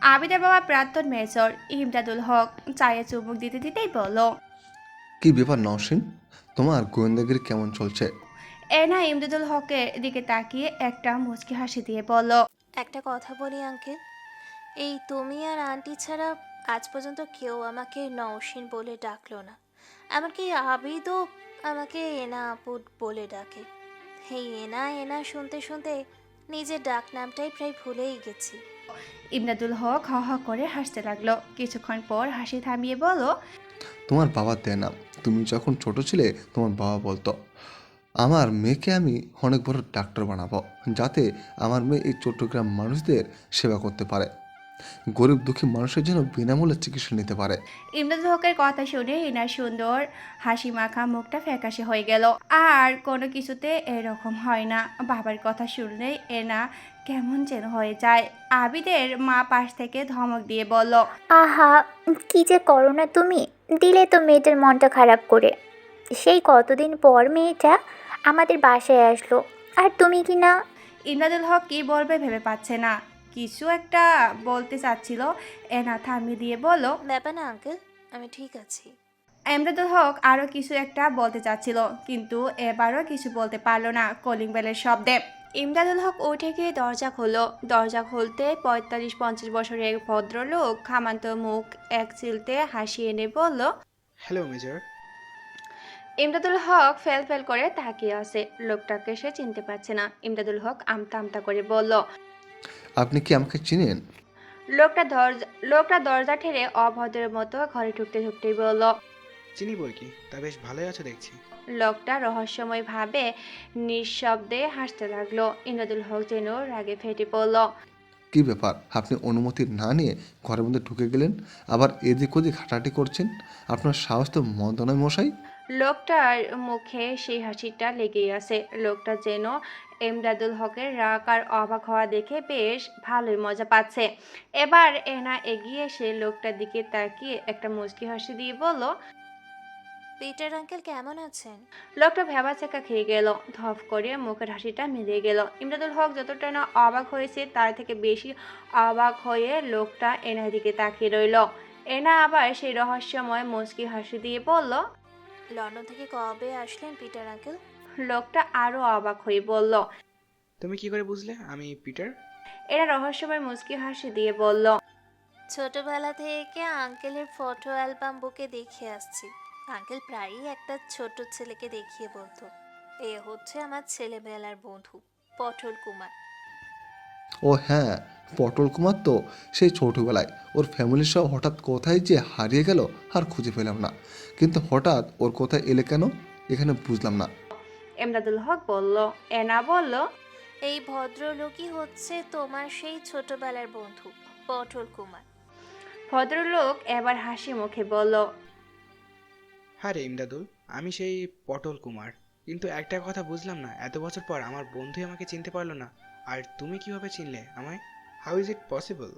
আবিদের বাবা প্রাক্তন মেজর ইমদাদুল হক চায়ে চুমুক দিতে দিতেই বলল। কি ব্যাপার নওশিন, তোমার গোয়েন্দাগিরি কেমন চলছে? এনা ইমদাদুল হকের দিকে তাকিয়ে একটা মুচকি হাসি দিয়ে বলল। একটা কথা বলি আঙ্কেল, এই তুমি আর আন্টি ছাড়া আজ পর্যন্ত কেউ আমাকে নওশিন বলে ডাকলো না। এমনকি আবিদও আমাকে এনা আপু বলে ডাকে। এই এনা এনা শুনতে শুনতে নিজের ডাক নামটাই প্রায় ভুলেই গেছি। ইমদাদুল হক হ হ করে হাসতে লাগলো। কিছুক্ষণ পর হাসি থামিয়ে বলল। তোমার বাবার দেয় নাম। তুমি যখন ছোট ছিলে তোমার বাবা বলতো, আমার মেয়েকে আমি অনেক বড় ডাক্তার বানাবো, যাতে আমার মেয়ে এই চট্টগ্রাম মানুষদের সেবা করতে পারে, গরিব দুঃখী মানুষের জন্য বিনামূল্যে চিকিৎসা নিতে পারে। ইমদাদুল হকের কথা শুনে ইনার সুন্দর হাসি মাখা মুখটা ফ্যাকাশে হয়ে গেল। আর কোনো কিছুতে এরকম হয় না। বাবার কথা শুনলেই এনা কেমন যেন হয়ে যায়। আবিদের মা পাশ থেকে ধমক দিয়ে বলল। আহা, কি যে করো না তুমি, দিলে তো মেয়েটার মনটা খারাপ করে। সেই কতদিন পর মেয়েটা আমাদের বাসায় আসলো, আর তুমি কি না। ইমদাদুল হক কি বলবে ভেবে পাচ্ছে না। কিছু একটা বলতে চাচ্ছিল, এনা থামিয়ে দিয়ে বলল। ব্যাপার না আঙ্কেল, আমি ঠিক আছি। এমদাদুল হক আরও কিছু একটা বলতে চাচ্ছিল, কিন্তু এবারও কিছু বলতে পারলো না কলিং বেলের শব্দে। ইমদাদুল হক উঠে গিয়ে দরজা খুলল। দরজা খুলতে ৪৫-৫০ বছরের এক ভদ্রলোক খামান্ত মুখ এক চিলতে হাসি এনে বলল। Hello major. ইমদাদুল হক ফেল ফেল করে তাকিয়ে আছে। লোকটাকে সে চিনতে পারছে না। ইমদাদুল হক আমতা আমতা করে বলল। আপনি কি আমাকে চিনেন? লোকটা দরজা ঠেলে অভদ্রের মতো ঘরে ঢুকতে ঢুকতেই বলল। চিনি বই কি, তা বেশ ভালোই আছো দেখছি। লোকটা রহস্যময় ভাবে নিঃশব্দে হাসতে লাগলো। ইমদাদুল হক যেন রাগে ফেটে পড়ল। কি ব্যাপার, আপনি অনুমতি না নিয়ে ঘরের মধ্যে ঢুকে গেলেন, আবার এদিক ওদিক হাঁটাহাঁটি করছেন? আপনার সাহস তো মন্দ নয় মশাই। লোকটার মুখে সেই হাসিটা লেগেই আছে। লোকটা যেন এমদাদুল হকের রাগ আর অবাক হওয়া দেখে বেশ ভালোই মজা পাচ্ছে। এবার এনা এগিয়ে এসে লোকটার দিকে তাকিয়ে একটা মুচকি হাসি দিয়ে বলল। পিটার আঙ্কেল কেমন আছেন? লোকটা ভ্যাবাচ্যাকা খেয়ে গেল। ধপ করে মুখের হাসিটা মিলিয়ে গেল। ইমদাদুল হক যতটা না অবাক হয়েছে তার থেকে বেশি অবাক হয়ে লোকটা এনার দিকে তাকিয়ে রইল। এনা আবার সেই রহস্যময় মুচকি হাসি দিয়ে বলল। লন্ডন থেকে কবে আসলেন পিটার আঙ্কেল? লোকটা আরো অবাক হয়ে বলল। তুমি কি করে বুঝলে আমি পিটার? এরা রহস্যময় মুচকি হাসি দিয়ে বলল। ছোটবেলা থেকে আঙ্কেলের ফটো অ্যালবাম বুকে দেখে আসছি। আঙ্কেল প্রায়ই একটা ছোট ছেলেকে দেখিয়ে বলতো, এ হচ্ছে আমার ছেলেবেলার বন্ধু পটল কুমার। ও হ্যাঁ, পটল কুমার তো সেই ছোটোবেলায় ওর ফ্যামিলির সব হঠাৎ কোথায় যে হারিয়ে গেল আর খুঁজে পেলাম না। কিন্তু হঠাৎ ওর কোথায় এলে কেন, এখানে বুঝলাম না। এমদাদুল হক বলল। এনা বলল। এই ভদ্রলোকই হচ্ছে তোমার সেই ছোটবেলার বন্ধু পটল কুমার। ভদ্রলোক এবার হাসি মুখে বলল। হ্যাঁ রে ইমদাদুল, আমি সেই পটল কুমার। কিন্তু একটা কথা বুঝলাম না, এত বছর পর আমার বন্ধুই আমাকে চিনতে পারলো না, আর তুমি কিভাবে চিনলে আমায়? How is it possible?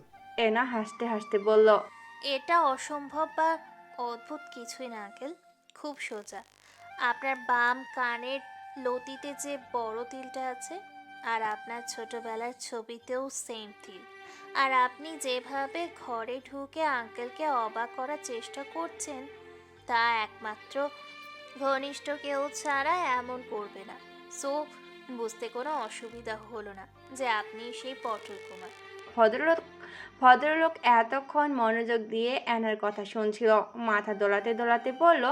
Ena হাসতে হাসতে বলল। এটা অসম্ভব বা অদ্ভুত কিছুই না আঙ্কেল, খুব সোজা। আপনার বাম কানের লতিতে যে বড় তিলটা আছে, আর আপনার ছোটবেলার ছবিতেও সেম তিল। আর আপনি যেভাবে ঘরে ঢুকে আঙ্কেলকে অবাক করার চেষ্টা করছেন, তা একমাত্র ঘনিষ্ঠ কেউ ছাড়া এমন করবে না। সো বুঝতে কোনো অসুবিধা হলো না যে আপনি সেই পটল কুমার। ভদ্রলোক ভদ্রলোক এতক্ষণ মনোযোগ দিয়ে এনার কথা শুনছিল। মাথা দোলাতে দোলাতে বলল।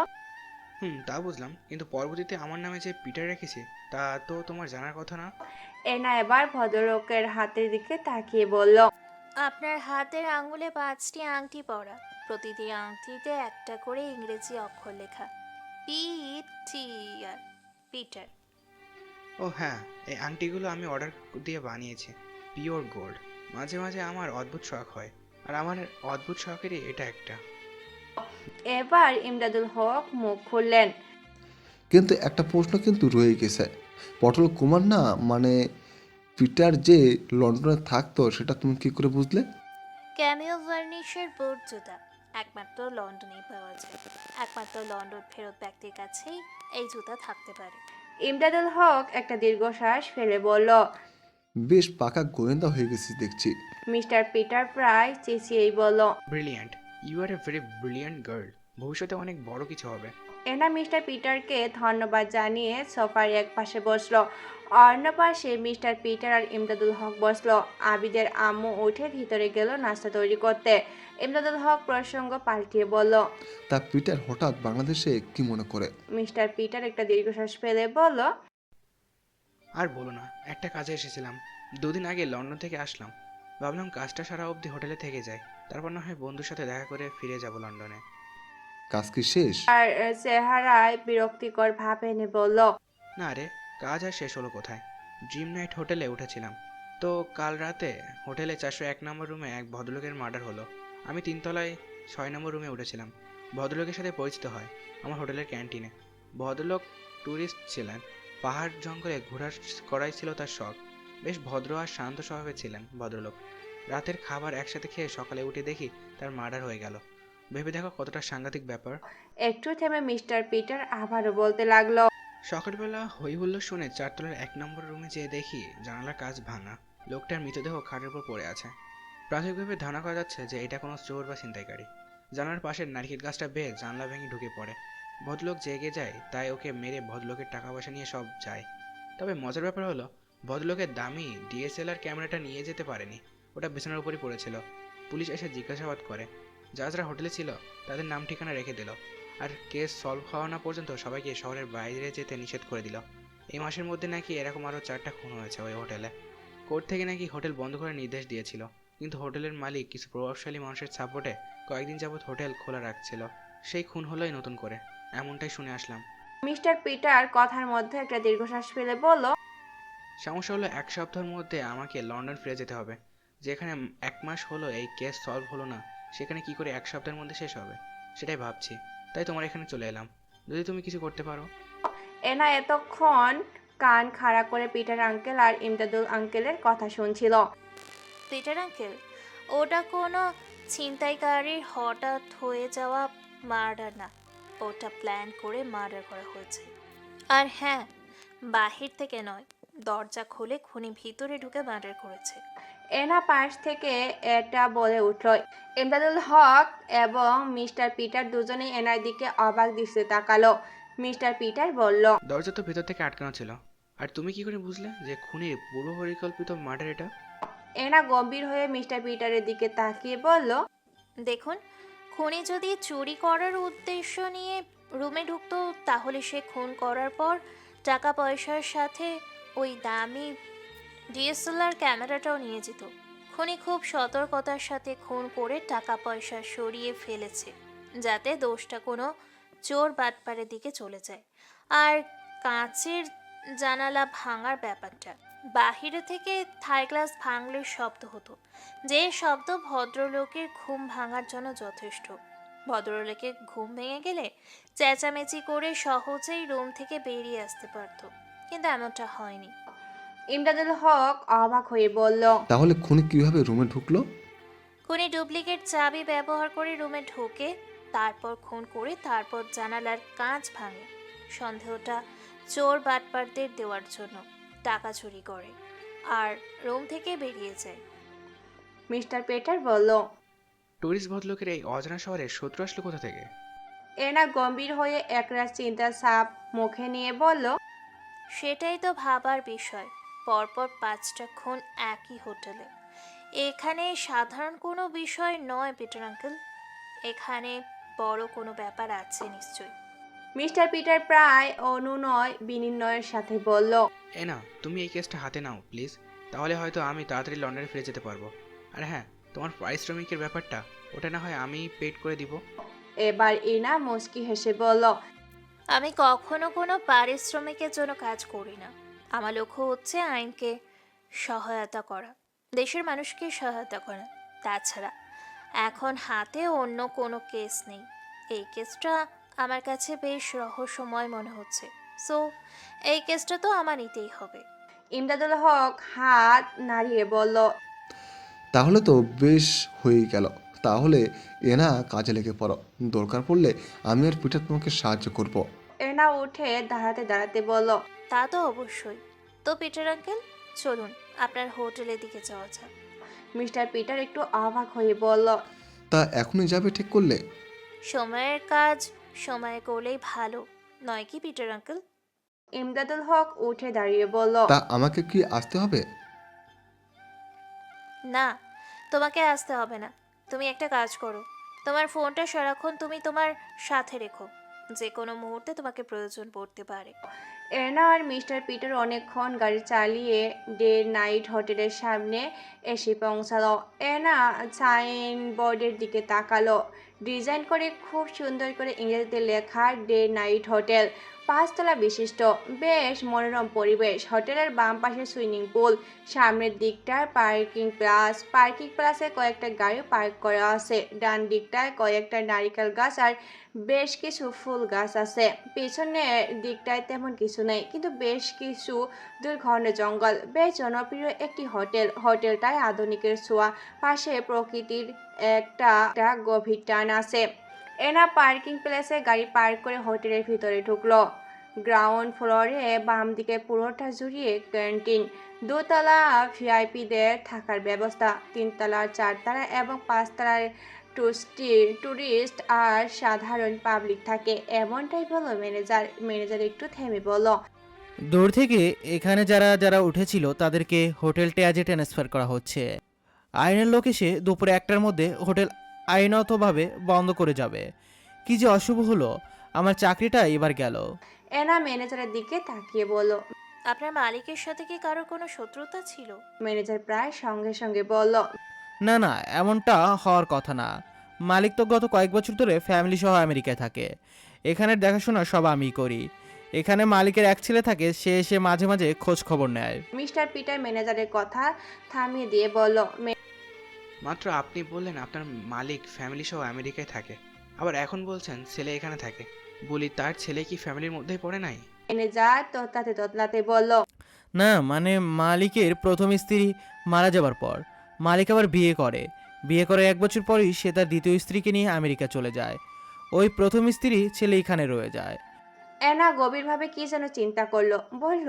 তা বুঝলাম, কিন্তু পরবর্তীতে আমার নামে যে পিটার রেখেছে তা তো তোমার জানার কথা না? এনা এবার ভদ্রলোকের হাতের দিকে তাকিয়ে বলল। আপনার হাতের আঙুলে 5টি আংটি পরা, প্রতিটি আংটিতে একটা করে ইংরেজি অক্ষর লেখা, পিটিআর, পিটার। ও হ্যাঁ, এই আংটিগুলো আমি অর্ডার দিয়ে বানিয়েছি, পিওর গোল্ড। মাঝে মাঝে আমার অদ্ভুত শখ হয়, আর আমার অদ্ভুত শখেরই এটা একটা। এবার ইমদাদুল হক মুখ খুললেন। কিন্তু একটা প্রশ্ন কিন্তু রয়ে গেছে। পটল কুমার না, মানে পিটার যে লন্ডনে থাকতো সেটা তুমি কি করে বুঝলে? ক্যামিও ভার্নিশের বোর্ড জুতা একমাত্র লন্ডনেই পাওয়া যায়। একমাত্র লন্ডন ফেরত ব্যক্তির কাছেই এই জুতা থাকতে পারে। ইমদাদুল হক একটা দীর্ঘশ্বাস ফেলে বলল। বেশ পাকা গোয়েন্দা হয়ে গেছিস দেখছি। মিস্টার পিটার প্রায় চেঁচিয়েই বলল। Brilliant, you are a very brilliant girl. ভবিষ্যতে অনেক বড় কিছু হবে। এনা মিস্টার পিটারকে ধন্যবাদ জানিয়ে সোফার এক পাশে বসলো। অন্য পাশে মিস্টার পিটার আর ইমদাদুল হক বসলো। আবিদের আম্মু উঠে ভিতরে গেল নাস্তা তৈরি করতে। ইমদাদুল হক প্রসঙ্গ পাল্টিয়ে বলল। তা পিটার হঠাৎ বাংলাদেশে কি মনে করে? মিস্টার পিটার একটা দীর্ঘশ্বাস ফেলে বলল। আর বলো না, একটা কাজে এসেছিলাম। 2 দিন আগে লন্ডন থেকে আসলাম। ভাবলাম কাজটা সারা অবধি হোটেলে থেকে যায়, তারপর না হয় বন্ধুর সাথে দেখা করে ফিরে যাব লন্ডনে। কাজ কি শেষ? আর চেহারায় বিরক্তিকর ভাব এনে বলল। না রে, কাজ আর শেষ হলো কোথায়। ড্রিম নাইট হোটেলে উঠেছিলাম, তো কাল রাতে হোটেলে 401 নম্বর রুমে এক ভদ্রলোকের মার্ডার হলো। আমি 3 তলায় 6 নম্বর রুমে উঠেছিলাম। ভদ্রলোকের সাথে পরিচিত হয় আমার হোটেলের ক্যান্টিনে। ভদ্রলোক ট্যুরিস্ট ছিলেন। পাহাড় জঙ্গলে ঘোরার করাই ছিল তার শখ। বেশ ভদ্র আর শান্ত স্বভাবের ছিলেন ভদ্রলোক। রাতের খাবার একসাথে খেয়ে সকালে উঠে দেখি তার মার্ডার হয়ে গেল। ভেবে দেখো কতটা সাংঘাতিক ব্যাপার। একটু থেমে মিস্টার পিটার আবারও বলতে লাগলো। সকালবেলা হই হুল্লোড় শুনে 4 তলার 1 নম্বর রুমে যেয়ে দেখি জানালার কাঁচ ভাঙা। লোকটার মৃতদেহ খাটের উপর পড়ে আছে। প্রাথমিকভাবে ধারণা করা যাচ্ছে যে এটা কোনো চোর বা ছিনতাইকারী। জানালার পাশের নারকেল গাছটা বেয়ে জানলা ভেঙে ঢুকে পড়ে। ভদ্রলোক জেগে যায়, তাই ওকে মেরে ভদ্রলোকের টাকা পয়সা নিয়ে সব যায়। তবে মজার ব্যাপার হলো, ভদ্রলোকের দামি ডিএসএলআর ক্যামেরাটা নিয়ে যেতে পারেনি। ওটা বিছানার উপরই পড়েছিল। পুলিশ এসে জিজ্ঞাসাবাদ করে। যারা যারা হোটেলে ছিল তাদের নাম ঠিকানা রেখে দিল। আর কেস সলভ হওয়া না পর্যন্ত সবাইকে শহরের বাইরে যেতে নিষেধ করে দিল। এই মাসের মধ্যে নাকি এরকম আরও 4টা খুন হয়েছে ওই হোটেলে। কোর্ট থেকে নাকি হোটেল বন্ধ করার নির্দেশ দিয়েছিল, কিন্তু হোটেলের মালিক কিছু প্রভাবশালী মানুষের সাপোর্টে কয়েকদিন যাবৎ হোটেল খোলা রাখছিল। সেই খুন হলোই নতুন করে, এমনটাই শুনে আসলাম। মিস্টার পিটার কথার মধ্যে একটা দীর্ঘশ্বাস ফেলে বলল। সমস্যা হলো 1 সপ্তাহের মধ্যে আমাকে লন্ডন ফিরে যেতে হবে। যেখানে 1 মাস হলো এই কেস সলভ হলো না, সেখানে কি করে 1 সপ্তাহের মধ্যে শেষ হবে সেটাই ভাবছি। তাই তোমার এখানে চলে এলাম, যদি তুমি কিছু করতে পারো। এনা এতক্ষণ কান খাড়া করে পিটার আঙ্কেল আর ইমদাদুল আঙ্কেলের কথা শুনছিল। পিটার আঙ্কেল, ওটা কোনো ছিনতাইকারীর হঠাৎ হয়ে যাওয়া মার্ডার না। ওটা প্ল্যান করে মার্ডার করা হয়েছে। আর হ্যাঁ, বাহির থেকে নয়, দরজা খুলে খুনি ভিতরে ঢুকে মার্ডার করেছে। এনা পাশ থেকে এটা বলে উঠল। ইমদাদুল হক এবং মিস্টার পিটার দুজনেই এনার দিকে অবাক দৃষ্টিতে তাকালো। মিস্টার পিটার বলল। দরজা তো ভেতর থেকে আটকানো ছিল। আর তুমি কি করে বুঝলে যে খুনির পূর্ব পরিকল্পিত মার্ডার এটা? এনা গম্ভীর হয়ে মিস্টার পিটারের দিকে তাকিয়ে বলল। দেখুন, খুনি যদি চুরি করার উদ্দেশ্য নিয়ে রুমে ঢুকতো, তাহলে সে খুন করার পর টাকা পয়সার সাথে ওই দামি ডিএসএলআর ক্যামেরাটাও নিয়ে যেত। খুনি খুব সতর্কতার সাথে খুন করে টাকা পয়সা সরিয়ে ফেলেছে, যাতে দোষটা কোনো চোর বাটপারের দিকে চলে যায়। আর কাঁচের জানালা ভাঙার ব্যাপারটা, বাহিরে থেকে থাই গ্লাস ভাঙলে শব্দ হতো, যে শব্দ ভদ্রলোকের ঘুম ভাঙার জন্য যথেষ্ট। ভদ্রলোকের ঘুম ভেঙে গেলে চেঁচামেচি করে সহজেই রুম থেকে বেরিয়ে আসতে পারতো, কিন্তু এমনটা হয়নি। ইমদাদুল হক অবাক হয়ে বলল। তাহলে খুনি কিভাবে রুমে ঢুকলো? খুনি ডুপ্লিকেট চাবি ব্যবহার করে রুমে ঢোকে, তারপর খুন করে, তারপর জানালার কাঁচ ভাঙে। সন্দেহটা চোর বাটপারদের দেওয়ার জন্য টাকা চুরি করে আর রুম থেকে বেরিয়ে যায়। মিস্টার পিটার বলল। টুরিস্ট ভদ্রলোকের এই অজানা শহরে শত্রু আসলো কোথা থেকে? এনা গম্ভীর হয়ে একরাশ চিন্তার ছাপ মুখে নিয়ে বলল। সেটাই তো ভাবার বিষয়। পরপর 5টা খুন একই হোটেলে। এখানে সাধারণ কোনো বিষয় নয় পিটার আঙ্কেল, এখানে বড় কোনো ব্যাপার আছে নিশ্চয়ই। মিস্টার পিটার প্রায় অনুনয় বিনিময়ের সাথে বলল। না, তুমি এই কেসটা হাতে নাও প্লিজ, তাহলে হয়তো আমি তাড়াতাড়ি লন্ডনে ফিরে যেতে পারবো। আর হ্যাঁ, তোমার পারিশ্রমিকের ব্যাপারটা ওটা না হয় আমি পেড করে দিব। এবার ইনা মুচকি হেসে বলল। আমি কখনো কোনো পারিশ্রমিকের জন্য কাজ করি না। আমার লক্ষ্য হচ্ছে আইনকে সহায়তা করা, দেশের মানুষকে সহায়তা করা। তাছাড়া এখন হাতে অন্য কোনো কেস নেই। এই কেসটা আমার কাছে বেশ রহস্যময় মনে হচ্ছে, সো এই কেসটা তো আমার নিতেই হবে। ইমদাদুল হক হাত নাড়িয়ে বলল। তাহলে তো বেশ হয়েই গেল। তাহলে এনা কাজে লেগে পড়ো, দরকার পড়লে আমি আর পিটার তোমাকে সাহায্য করব। এনা উঠে দাঁড়াতে দাঁড়াতে বলল। তা তো অবশ্যই। তো পিটার আঙ্কেল, চলুন আপনার হোটেলের দিকে যাওয়া যাক। মিস্টার পিটার একটু অবাক হয়ে বলল, তা এখনই যাবে ঠিক করলে? সময়ের কাজ সময়ে করলেই ভালো, নয় কি পিটার আঙ্কেল? ইমদাদুল হক উঠে দাঁড়িয়ে বলল, তা আমাকে কি আসতে হবে? না, তোমাকে আসতে হবে না। তুমি একটা কাজ করো, তোমার ফোনটা সারাক্ষণ তুমি তোমার সাথে রেখো, যে কোনো মুহূর্তে তোমাকে প্রয়োজন পড়তে পারে। এনা আর মিস্টার পিটার অনেকক্ষণ গাড়ি চালিয়ে ডে নাইট হোটেলের সামনে এসে পৌঁছালো। এনা সাইনবোর্ডের দিকে তাকালো। ডিজাইন করে খুব সুন্দর করে ইংরেজিতে লেখা ডে নাইট হোটেল, 5 তলা বিশিষ্ট, বেশ মনোরম পরিবেশ। হোটেলের বাম পাশে সুইমিং পুল, সামনের দিকটায় পার্কিং প্লাসে কয়েকটা গাড়ি পার্ক করা আছে। ডান দিকটায় কয়েকটা নারিকেল গাছ আর বেশ কিছু ফুল গাছ আছে। পেছনের দিকটায় তেমন কিছু নেই, কিন্তু বেশ কিছু দূর ঘন জঙ্গল। বেশ জনপ্রিয় একটি হোটেল। হোটেলটায় আধুনিকের ছোঁয়া, পাশে প্রকৃতির একটা গভীর টান আছে। এনা পার্কিং প্লেসে গাড়ি পার্ক করে হোটেলের ভিতরে ঢুকলো। গ্রাউন্ড ফ্লোরে বাম দিকে পুরোটা জুড়িয়ে ক্যান্টিন, 2তলা ভিআইপিদের থাকার ব্যবস্থা, 3তলা, 4তলা এবং 5তলায় টুরিস্ট আর সাধারণ পাবলিক থাকে। এমনটাই বলল ম্যানেজার একটু থেমে বলল, দূর থেকে এখানে যারা যারা উঠেছিল তাদেরকে হোটেল ট্যাজে ট্রান্সফার করা হচ্ছে। আইনের লোক এসে দুপুরে 1টার মধ্যে হোটেল আইনতভাবে বন্ধ করে যাবে। কি যে অশুভ হলো, আমার চাকরিটা এবার গেল। এনা ম্যানেজারের দিকে তাকিয়ে বলল। আপনার মালিকের সাথে কি কারো কোনো শত্রুতা ছিল? ম্যানেজার প্রায় সঙ্গে সঙ্গে বলল, না না, এমনটা হওয়ার কথা না। মালিক তো গত কয়েক বছর ধরে ফ্যামিলি সহ আমেরিকায় থাকে। এখানের দেখাশোনা সব আমিই করি। এখানে মালিকের এক ছেলে থাকে, সে এসে মাঝে মাঝে খোঁজ খবর নেয়। মিস্টার পিটার ম্যানেজারের কথা থামিয়ে দিয়ে বলল, মাত্র আপনি বললেন আপনার মালিক ফ্যামিলি সহ আমেরিকায় থাকে, আবার এখন বলছেন ছেলে এখানে থাকে। বলি তার ছেলে কি ফ্যামিলির মধ্যেই পড়ে নাই? ম্যানেজার তোতলাতে বলল, না মানে মালিকের প্রথম স্ত্রী মারা যাবার পর মালিক আবার বিয়ে করে 1 বছর পরই সে তার দ্বিতীয় স্ত্রীকে নিয়ে আমেরিকা চলে যায়। ওই প্রথম স্ত্রী ছেলে এখানে রয়ে যায়। এনা গভীরভাবে কি যেন চিন্তা করলো, বলল,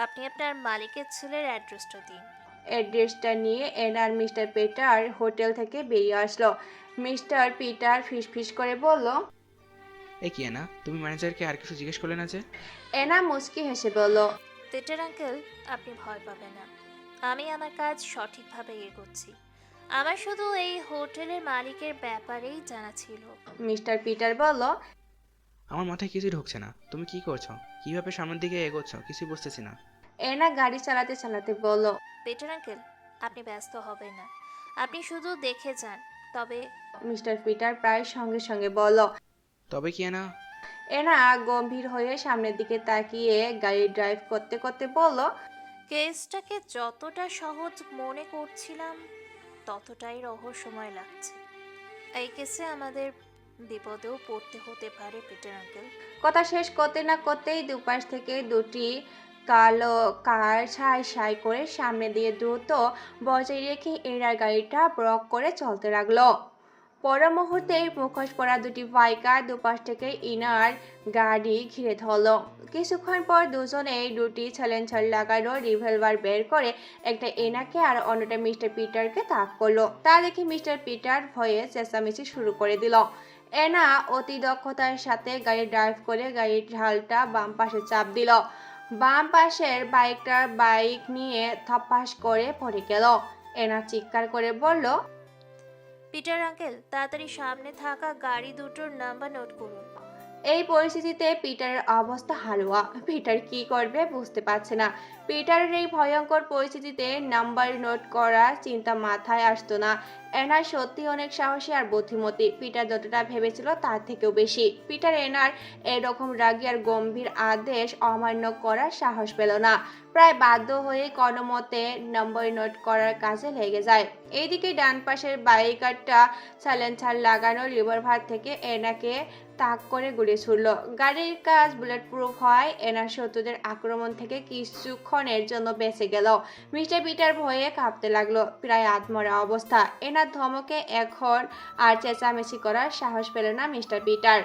আপনি আপনার মালিকের ছেলের অ্যাড্রেসটা দিন। অ্যাড্রেসটা নিয়ে এনার মিস্টার পিটার হোটেল থেকে বেরিয়ে আসলো। মিস্টার পিটার ফিসফিস করে বলল, এ কি না, তুমি ম্যানেজারকে আর কিছু জিজ্ঞেস করলে না যে? এনা মুচকি হেসে বলল, পিটার আঙ্কেল, আপনি ভয় পাবেন না, আমি আমার কাজ সঠিকভাবে এগোচ্ছি। আমার শুধু এই হোটেলের মালিকের ব্যাপারেই জানা ছিল। মিস্টার পিটার বলল, আমার মাথায় কিছুই ঢুকছে না, তুমি কি করছো, কিভাবে সামনের দিকে এগোচ্ছ, কিছুই বুঝতেছি না। এনা গাড়ি চালাতে চালাতে বলল, পিটার আঙ্কেল, আপনি ব্যস্ত হবেন না, আপনি শুধু দেখে যান। তবে মিস্টার পিটার প্রায় সঙ্গে সঙ্গে বলল। তবে কি না? এনা গম্ভীর হয়ে সামনের দিকে তাকিয়ে গাড়ি ড্রাইভ করতে করতে বলল, কেসটাকে যতটা সহজ মনে করছিলাম ততটাই রহস্যময় লাগছে। এই কেসে আমাদের বিপদেও পড়তে হতে পারে পিটার আঙ্কেল। কথা শেষ করতে না করতেই দুপাশ থেকে দুটি কালো কার সাই সাই করে সামনে দিয়ে দ্রুত বজায় রেখে এনার গাড়িটা ব্লক করে চলতে লাগলো। পর মুহূর্তেই মুখোশ পরা দুটি বাইকার দুপাশ থেকে ইনার গাড়ি ঘিরে ধরলো। কিছুক্ষণ পর দুজনেই দুটি ছেলেনছাল লাগানো রিভলভার বের করে একটা এনাকে আর অন্যটা মিস্টার পিটারকে তাক করলো। তা দেখে মিস্টার পিটার ভয়ে চেঁচামেচি শুরু করে দিল। এনা অতি দক্ষতার সাথে গাড়ি ড্রাইভ করে গাড়ির ঢালটা বাম পাশে চাপ দিল। বাম পাশের বাইক নিয়ে থপাস করে পড়ে গেল। এনা চিৎকার করে বলল, পিটার আঙ্কেল, তাড়াতাড়ি সামনে থাকা গাড়ি দুটোর নাম্বার নোট করুন। এই পরিস্থিতিতে পিটারের অবস্থা হালুয়া। পিটার কি করবে বুঝতে পারছে না। পিটারের এই ভয়ঙ্কর পরিস্থিতিতে নাম্বার নোট করার চিন্তা মাথায় আসতো না। এনা সত্যি অনেক সাহসী আর বুদ্ধিমতী। পিটার যতটা ভেবেছিল তার থেকেও বেশি। পিটার এনার এরকম রাগী আর গম্ভীর আদেশ অমান্য করার সাহস পেল না। প্রায় বাধ্য হয়ে কোনোমতে নাম্বার নোট করার কাজে লেগে যায়। এইদিকে ডান পাশের বাইকারটা সাইলেন্সার লাগানো রিভলভার থেকে এনাকে তাক করে গুলি ছুড়ল। গাড়ির কাজ বুলেট প্রুফ হয় এনার শত্রুদের আক্রমণ থেকে কিছুক্ষণের জন্য বেঁচে গেল। মিস্টার পিটার ভয়ে কাঁপতে লাগলো, প্রায় আধমরা অবস্থা। এনা এনার ধমকে এখন আর চেঁচামেচি করার সাহস পেল না মিস্টার পিটার।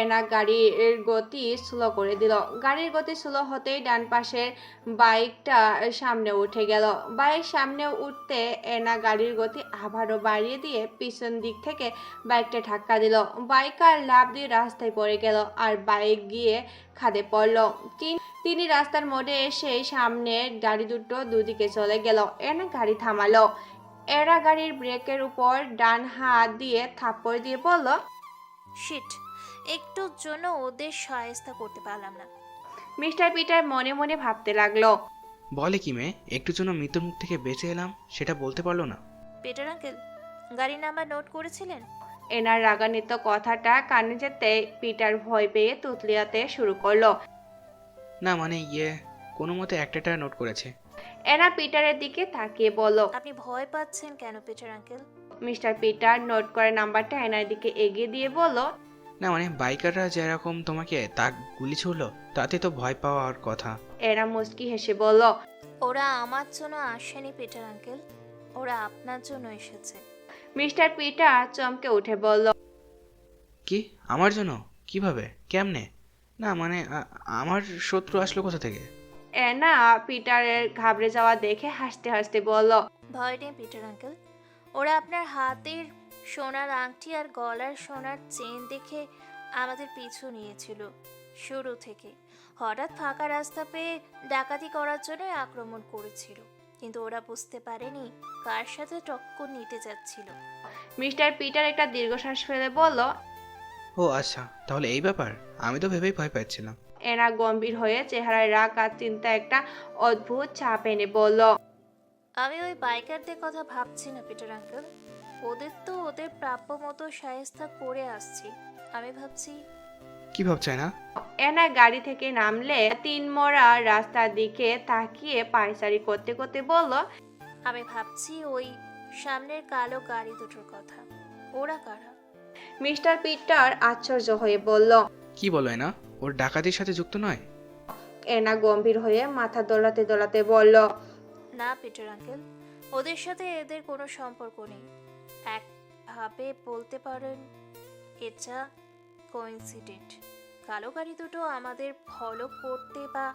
এনা গাড়ির গতি স্লো করে দিল। গাড়ির গতি স্লো হতেই ডান পাশের বাইকটা সামনে উঠে গেল। বাইক সামনে উঠতে এনা গাড়ির গতি আবারও বাড়িয়ে দিয়ে পিছন দিক থেকে বাইকটা ধাক্কা দিল। বাইকার লাফ দিয়ে রাস্তায় পড়ে গেল আর বাইক গিয়ে খাদে পড়ল। তিনি রাস্তার মোড়ে এসে সামনে গাড়ি দুটো দুদিকে চলে গেল। এনা গাড়ি থামালো। এরা গাড়ির ব্রেকের উপর ডান হাত দিয়ে থাপ্পড় দিয়ে বলল, শিট, একটুর জন্য ওদের সহায়তা করতে পারলাম না। মিস্টার পিটার মনে মনে ভাবতে লাগলো। বলে কি মেয়ে, একটু জন্য মৃত্যুর মুখ থেকে বেঁচে এলাম সেটা বলতে পারলো না। পিটার আঙ্কেল, গাড়ির নাম্বার নোট করেছিলেন? এনার রাগান্বিত কথাটা কানে যেতে পিটার ভয় পেয়ে তুতলিয়াতে শুরু করলো। না মানে কোনো মতে একটা নোট করেছে। এনা পিটারের দিকে তাকিয়ে বলল। আপনি ভয় পাচ্ছেন কেন Peter uncle? Mister Peter note করে নাম্বারটা এনার দিকে এগিয়ে দিয়ে বলল, না মানে বাইকাররা যেরকম তোমাকে তাক গুলি ছুড়লো তাতে তো ভয় পাওয়ার কথা। এনা মুচকি হেসে বলল, ওরা আমার জন্য আসেনি পিটার আঙ্কেল, ওরা আপনার জন্য এসেছে। মিস্টার পিটার চমকে উঠে বলল, কি আমার জন্য? কিভাবে, কেমনে? না মানে আমার শত্রু আসলো কোথা থেকে? এনা পিটারের ঘাবড়ে যাওয়া দেখে হাসতে হাসতে বলল, ভয় নেই পিটার আঙ্কেল, ওরা আপনার হাতের সোনার আংটি আর গলার সোনার চেন দেখে আমাদের পিছু নিয়েছিল শুরু থেকে। হঠাৎ ফাঁকা রাস্তা পেয়ে ডাকাতি করার জন্য আক্রমণ করেছিল, কিন্তু ওরা বুঝতে পারেনি কার সাথে টক্কর নিতে যাচ্ছিল। মিস্টার পিটার একটা দীর্ঘশ্বাস ফেলে বলল। ও আচ্ছা, তাহলে এই ব্যাপার। আমি তো ভেবেই ভয় পাচ্ছিলাম। এনা গম্ভীর হয়ে চেহারায় রাগ আর চিন্তা একটা অদ্ভুত ছাপ এনে বলল, আমি ওই বাইকারদের কথা ভাবছি না পিটার আঙ্কেল, ওদের তো ওদের প্রাপ্য মতো সায়স্তা করে আসছি। আমি ভাবছি। কি ভাবছে না? এনা গাড়ি থেকে নামলে তিন মোড়া রাস্তার দিকে তাকিয়ে পায়চারি করতে করতে বলল, আমি ভাবছি ওই সামনের কালো গাড়ি দুটোর কথা। ওরা কারা? মিস্টার পিটার আশ্চর্য হয়ে বলল। কি বলো না, ওর ডাকাতির সাথে যুক্ত নয়? এনা গম্ভীর হয়ে মাথা দোলাতে দোলাতে বলল, না পিটার আঙ্কেল, ওদের সাথে এদের কোনো সম্পর্ক নেই। একভাবে বলতে পারেন এটা কোইন্সিডেন্ট। কালো গাড়ি দুটো আমাদের ফলো করতে বা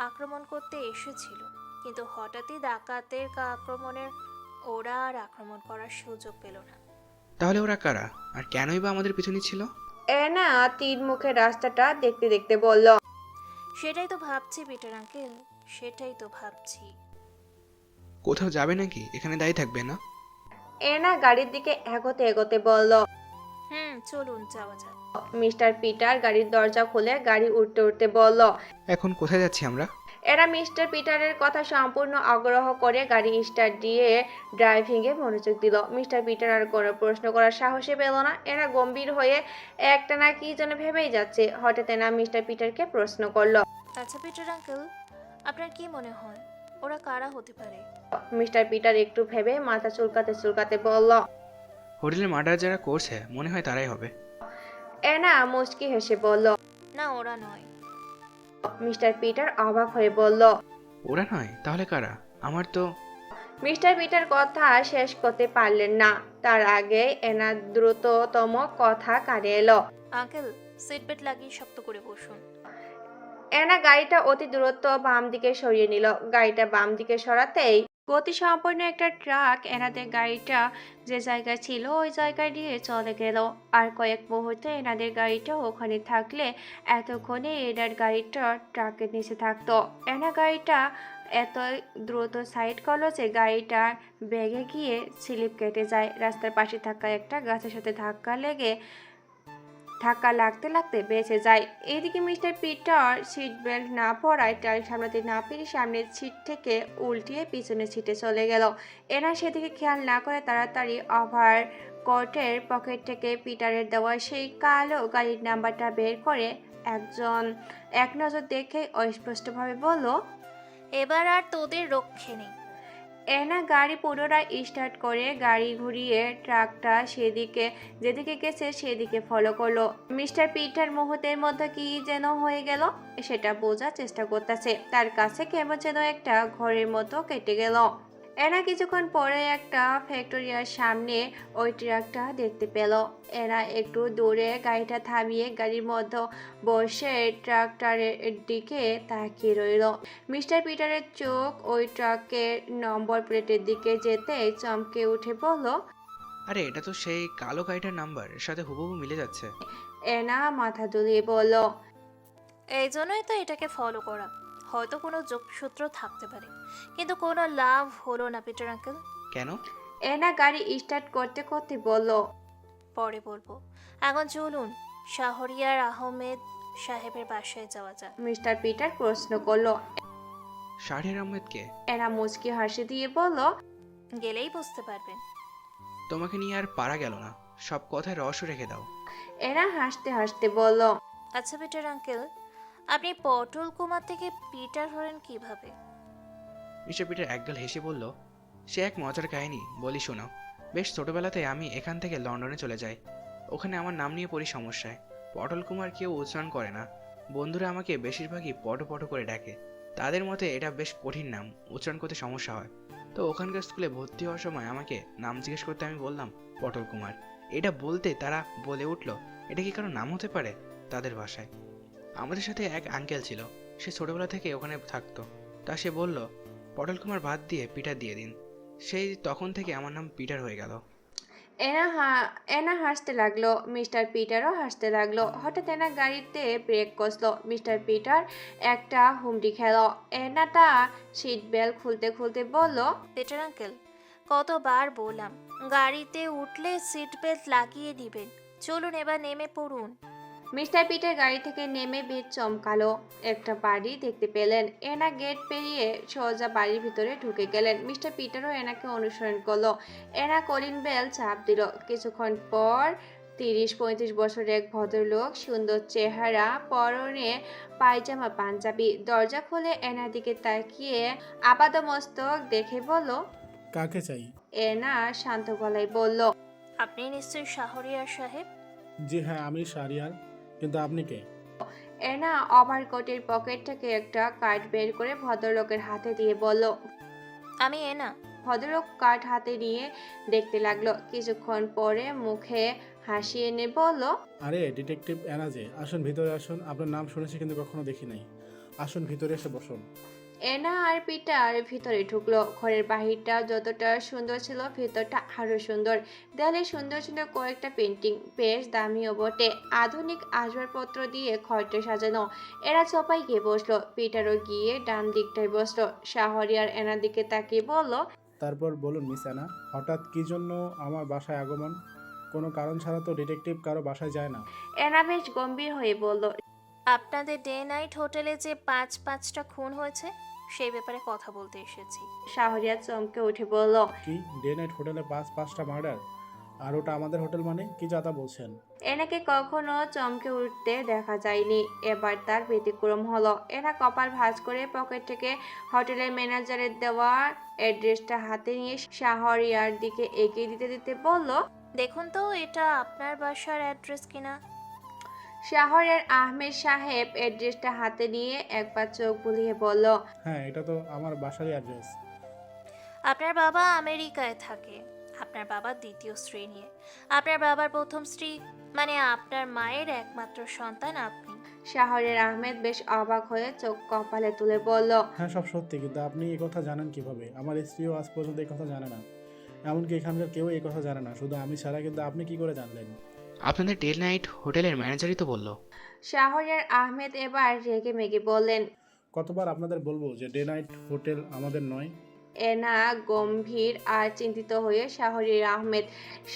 আক্রমণ করতে এসেছিল, কিন্তু হঠাৎই ডাকাতের আক্রমণের ওরা আর আক্রমণ করার সুযোগ পেল না। তাহলে ওরা কারা আর কেনই বা আমাদের পিছু নিচ্ছিল? এনা তিন মুখের রাস্তাটা দেখতে দেখতে বলল, সেটাই তো ভাবছি পিটার আঙ্কেল, সেটাই তো ভাবছি। কোথাও যাবে নাকি? এখানে দাঁড়িয়ে থাকবে না? এনা গাড়ির দিকে এগোতে এগোতে বলল। চলুন যাওয়া যাক। মিস্টার পিটার গাড়ির দরজা খুলে গাড়ি উঠতে উঠতে বলল। এখন কোথায় যাচ্ছি আমরা? এরা মিস্টার পিটারের কথা সম্পূর্ণ আগ্রহ করে গাড়ি স্টার্ট দিয়ে ড্রাইভিংয়ে মনোযোগ দিল। মিস্টার পিটার আর কোনো প্রশ্ন করার সাহসই পেল না। এরা গম্ভীর হয়ে একটানা কি যেন ভেবেই যাচ্ছে। হঠাৎ এনা মিস্টার পিটারকে প্রশ্ন করলো, আচ্ছা পিটার আঙ্কেল, আপনার কি মনে হয় ওরা কারা হতে পারে? মিস্টার পিটার একটু ভেবে মাথা চুলকাতে চুলকাতে বলল, হোটেলের মার্ডার যারা করছে মনে হয় তারাই হবে। এনা মুচকি হেসে বলল। না, ওরা নয়। মিস্টার পিটার অবাক হয়ে বলল, ওরা নয় তাহলে কারা? আমার তো। মিস্টার পিটার কথা শেষ করতে পারলেন না, তার আগে এনা দ্রুততম কথা কানে এলো। আঙ্কেল, সিট বেল্ট লাগিয়ে শক্ত করে বসুন। এনা গাড়িটা অতি দূরত্ব বাম দিকে সরিয়ে নিল। গাড়িটা বাম দিকে সরাতেই গতি সম্পন্ন একটা ট্রাক এনাদের গাড়িটা যে জায়গায় ছিল ওই জায়গায় নিয়ে চলে গেল। আর কয়েক মুহূর্তে এনাদের গাড়িটা ওখানে থাকলে এতক্ষণে এনার গাড়িটা ট্রাকের নিচে থাকতো। এনা গাড়িটা এত দ্রুত সাইড করলো যে গাড়িটার বেগে গিয়ে স্লিপ কেটে যায়। রাস্তার পাশে থাকা একটা গাছের সাথে ধাক্কা লাগতে লাগতে বেঁচে যায়। এদিকে মিস্টার পিটার সিট বেল্ট না পরায় টাইল সামলাতে না পেরে সামনের সিট থেকে উল্টিয়ে পিছনের সিটে চলে গেল। এনা সেদিকে খেয়াল না করে তাড়াতাড়ি ওভার কোটের পকেট থেকে পিটারের দেওয়া সেই কালো গাড়ির নাম্বারটা বের করে এক নজর দেখে অস্পষ্টভাবে বলল, এবার আর তোদের রক্ষে নেই। এনা গাড়ি পুনরায় স্টার্ট করে গাড়ি ঘুরিয়ে ট্রাকটা যেদিকে গেছে সেদিকে ফলো করলো। মিস্টার পিটার মুহূর্তের মধ্যে কি যেন হয়ে গেল সেটা বোঝার চেষ্টা করতেছে। তার কাছে কেমন যেন একটা ঘরের মতো কেটে গেল। এনা কিছুক্ষণ পরে একটা ফ্যাক্টরিয়ার সামনে ওই ট্রাকটা দেখতে পেল। এনা একটু দূরে গাড়িটা থামিয়ে গাড়ির মধ্যে বসে ট্রাক্টরের দিকে তাকিয়ে রইল। মিস্টার পিটারের চোখ ওই ট্রাকের নম্বর প্লেটের দিকে যেতে চমকে উঠে বলল। আরে এটা তো সেই কালো গাড়িটার নাম্বার, এর সাথে হুবহু মিলে যাচ্ছে। এনা মাথা দুলিয়ে বলল। এই জন্যই তো এটাকে ফলো করা। হয়তো কোনো যোগসূত্র থাকতে পারে, কিন্তু কোনো লাভ হলো না পিটার আঙ্কেল। কেন? এনা গাড়ি স্টার্ট করতে করতে বলল। পরে বলবো, এখন চলুন শাহরিয়ার আহমেদ সাহেবের বাসায় যাওয়া যাক। মিস্টার পিটার প্রশ্ন করলো। শাহরিয়ার আহমেদকে? এনা মুচকি হাসি দিয়ে বলল। গেলেই বুঝতে পারবেন। তোমাকে নিয়ে আর পারা গেল না, সব কথায় রহস্য রেখে দাও। এনা হাসতে হাসতে বলল। আচ্ছা পিটার আঙ্কেল, আপনি পটল কুমার থেকে পিটার হলেন কিভাবে? মিস্টার পিটার একগাল হেসে বলল, সে এক মজার কাহিনী, বলি শোনো। বেশ ছোটবেলাতে আমি এখান থেকে লন্ডনে চলে যাই। ওখানে আমার নাম নিয়ে পড়ি সমস্যায়। পটল কুমার কেউ উচ্চারণ করে না। বন্ধুরা আমাকে বেশিরভাগই পটো করে ডাকে। তাদের মতে এটা বেশ কঠিন নাম, উচ্চারণ করতে সমস্যা হয়। তো ওখানকার স্কুলে ভর্তি হওয়ার সময় আমাকে নাম জিজ্ঞেস করতে আমি বললাম পটল কুমার। এটা বলতে তারা বলে উঠল, এটা কি কারো নাম হতে পারে? তাদের ভাষায়। আমাদের সাথে এক আঙ্কেল ছিল, সে ছোটবেলা থেকে ওখানে থাকতো। তা সে বলল, পটল কুমার বাদ দিয়ে পিটার দিয়ে দিন। সেই তখন থেকে আমার নাম পিটার হয়ে গেল। এনা হাসতে লাগলো। মিস্টার পিটারও হাসতে লাগলো। হঠাৎ এনা গাড়িতে ব্রেক কষলো। মিস্টার পিটার একটা হুমড়ি খেল। এনাটা সিট বেল্ট খুলতে খুলতে বলল। পিটার আঙ্কেল, কতবার বললাম গাড়িতে উঠলে সিট বেল্ট লাগিয়ে দিবেন। চলুন এবার নেমে পড়ুন। মিস্টার পিটার গাড়ি থেকে নেমে বেশ চমকালো। একটা বাড়ি দেখতে পেলেন। এনা গেট পেরিয়ে সোজা বাড়ির ভিতরে ঢুকে গেলেন। মিস্টার পিটারও এনাকে অনুসরণ করলো। এনা কলিং বেল চাপ দিল। কিছুক্ষণ পর 30-35 বছরের এক ভদ্রলোক, সুন্দর চেহারা, পরনে পায়জামা পাঞ্জাবি, দরজা খুলে এনার দিকে তাকিয়ে আপাদমস্তক দেখে বলল। কাকে চাই? এনা শান্ত গলায় বলল। আপনি নিশ্চয়ই শাহরিয়ার সাহেব? জি হ্যাঁ, আমি শাহরিয়ার, কিন্তু আপনি কে? এনা ওভারকোটের পকেট থেকে একটা কার্ড বের করে ভদ্রলোকের হাতে দিয়ে বলল। আমি এনা। ভদ্রলোক কার্ড হাতে নিয়ে দেখতে লাগলো। কিছুক্ষণ পরে মুখে হাসি এনে বলল। আরে ডিটেকটিভ এনাজে, আসুন ভিতরে আসুন। আপনার নাম শুনেছি কিন্তু কখনো দেখি নাই। আসুন ভিতরে এসে বসুন। এনা আর পিটার ভিতরে ঢুকলো। ঘরের বাহিরটা যতটা সুন্দর ছিল, ভিতরটা আরো সুন্দর। দেয়ালে সুন্দর সুন্দর কয়েকটা পেন্টিং, বেশ দামিও বটে। আধুনিক আসবাবপত্র দিয়ে ঘরটা সাজানো। এরা সবাই গিয়ে বসলো। পিটারও গিয়ে ডান দিকটায় বসলো। শাহরিয়ার এনার দিকে তাকিয়ে বলল। তারপর বলুন মিস অ্যানা, হঠাৎ কি জন্য আমার বাসায় আগমন? কোনো কারণ ছাড়া তো ডিটেকটিভ কারো বাসায় যায় না। এনা বেশ গম্ভীর হয়ে বলল। আপনাদের ডে নাইট হোটেলে যে 5টা খুন হয়েছে সেই ব্যাপারে কথা বলতে এসেছি। শাহরিয়ার চমকে উঠে বলল। কি ডে নাইট হোটেলে 5টা মার্ডার? আর ওটা আমাদের হোটেল মানে কি যাতা বলছেন? এনাকে কখনো চমকে উঠতে দেখা যায়নি। এবার তার ব্যতিক্রম হলো। এনা কপাল ভাঁজ করে পকেট থেকে হোটেলের ম্যানেজারের দেওয়া অ্যাড্রেসটা হাতে নিয়ে শাহরিয়ার দিকে এগিয়ে দিতে দিতে বলল। দেখুন তো এটা আপনার বাসার অ্যাড্রেস কিনা। শাহরিয়ার আহমেদ সাহেব অ্যাড্রেসটা হাতে নিয়ে একবার চোখ বুলিয়ে বলল। হ্যাঁ, এটা তো আমার বাসারই অ্যাড্রেস। আপনার বাবা আমেরিকায় থাকে। আপনার বাবা দ্বিতীয় স্ত্রী নিয়ে। আপনার বাবার প্রথম স্ত্রী মানে আপনার মায়ের একমাত্র সন্তান আপনি। শাহরিয়ার আহমেদ বেশ অবাক হয়ে চোখ কপালে তুলে বলল। হ্যাঁ, সব সত্যি, কিন্তু আপনি এই কথা জানেন কিভাবে? আমার স্ত্রীও আজ পর্যন্ত এই কথা জানে না। এমনকি এখানকার কেউ এই কথা জানে না, শুধু আমি ছাড়া। কিন্তু আপনি কি করে জানলেন? আপনাদের ডে নাইট হোটেলের ম্যানেজারই তো বললো। শাহরিয়ার আহমেদ এবার রেগে মেগে বললেন। কতবার আপনাদের বলবো যে ডে নাইট হোটেল আমাদের নয়? এনা গম্ভীর আর চিন্তিত হয়ে শাহরিয়ার আহমেদ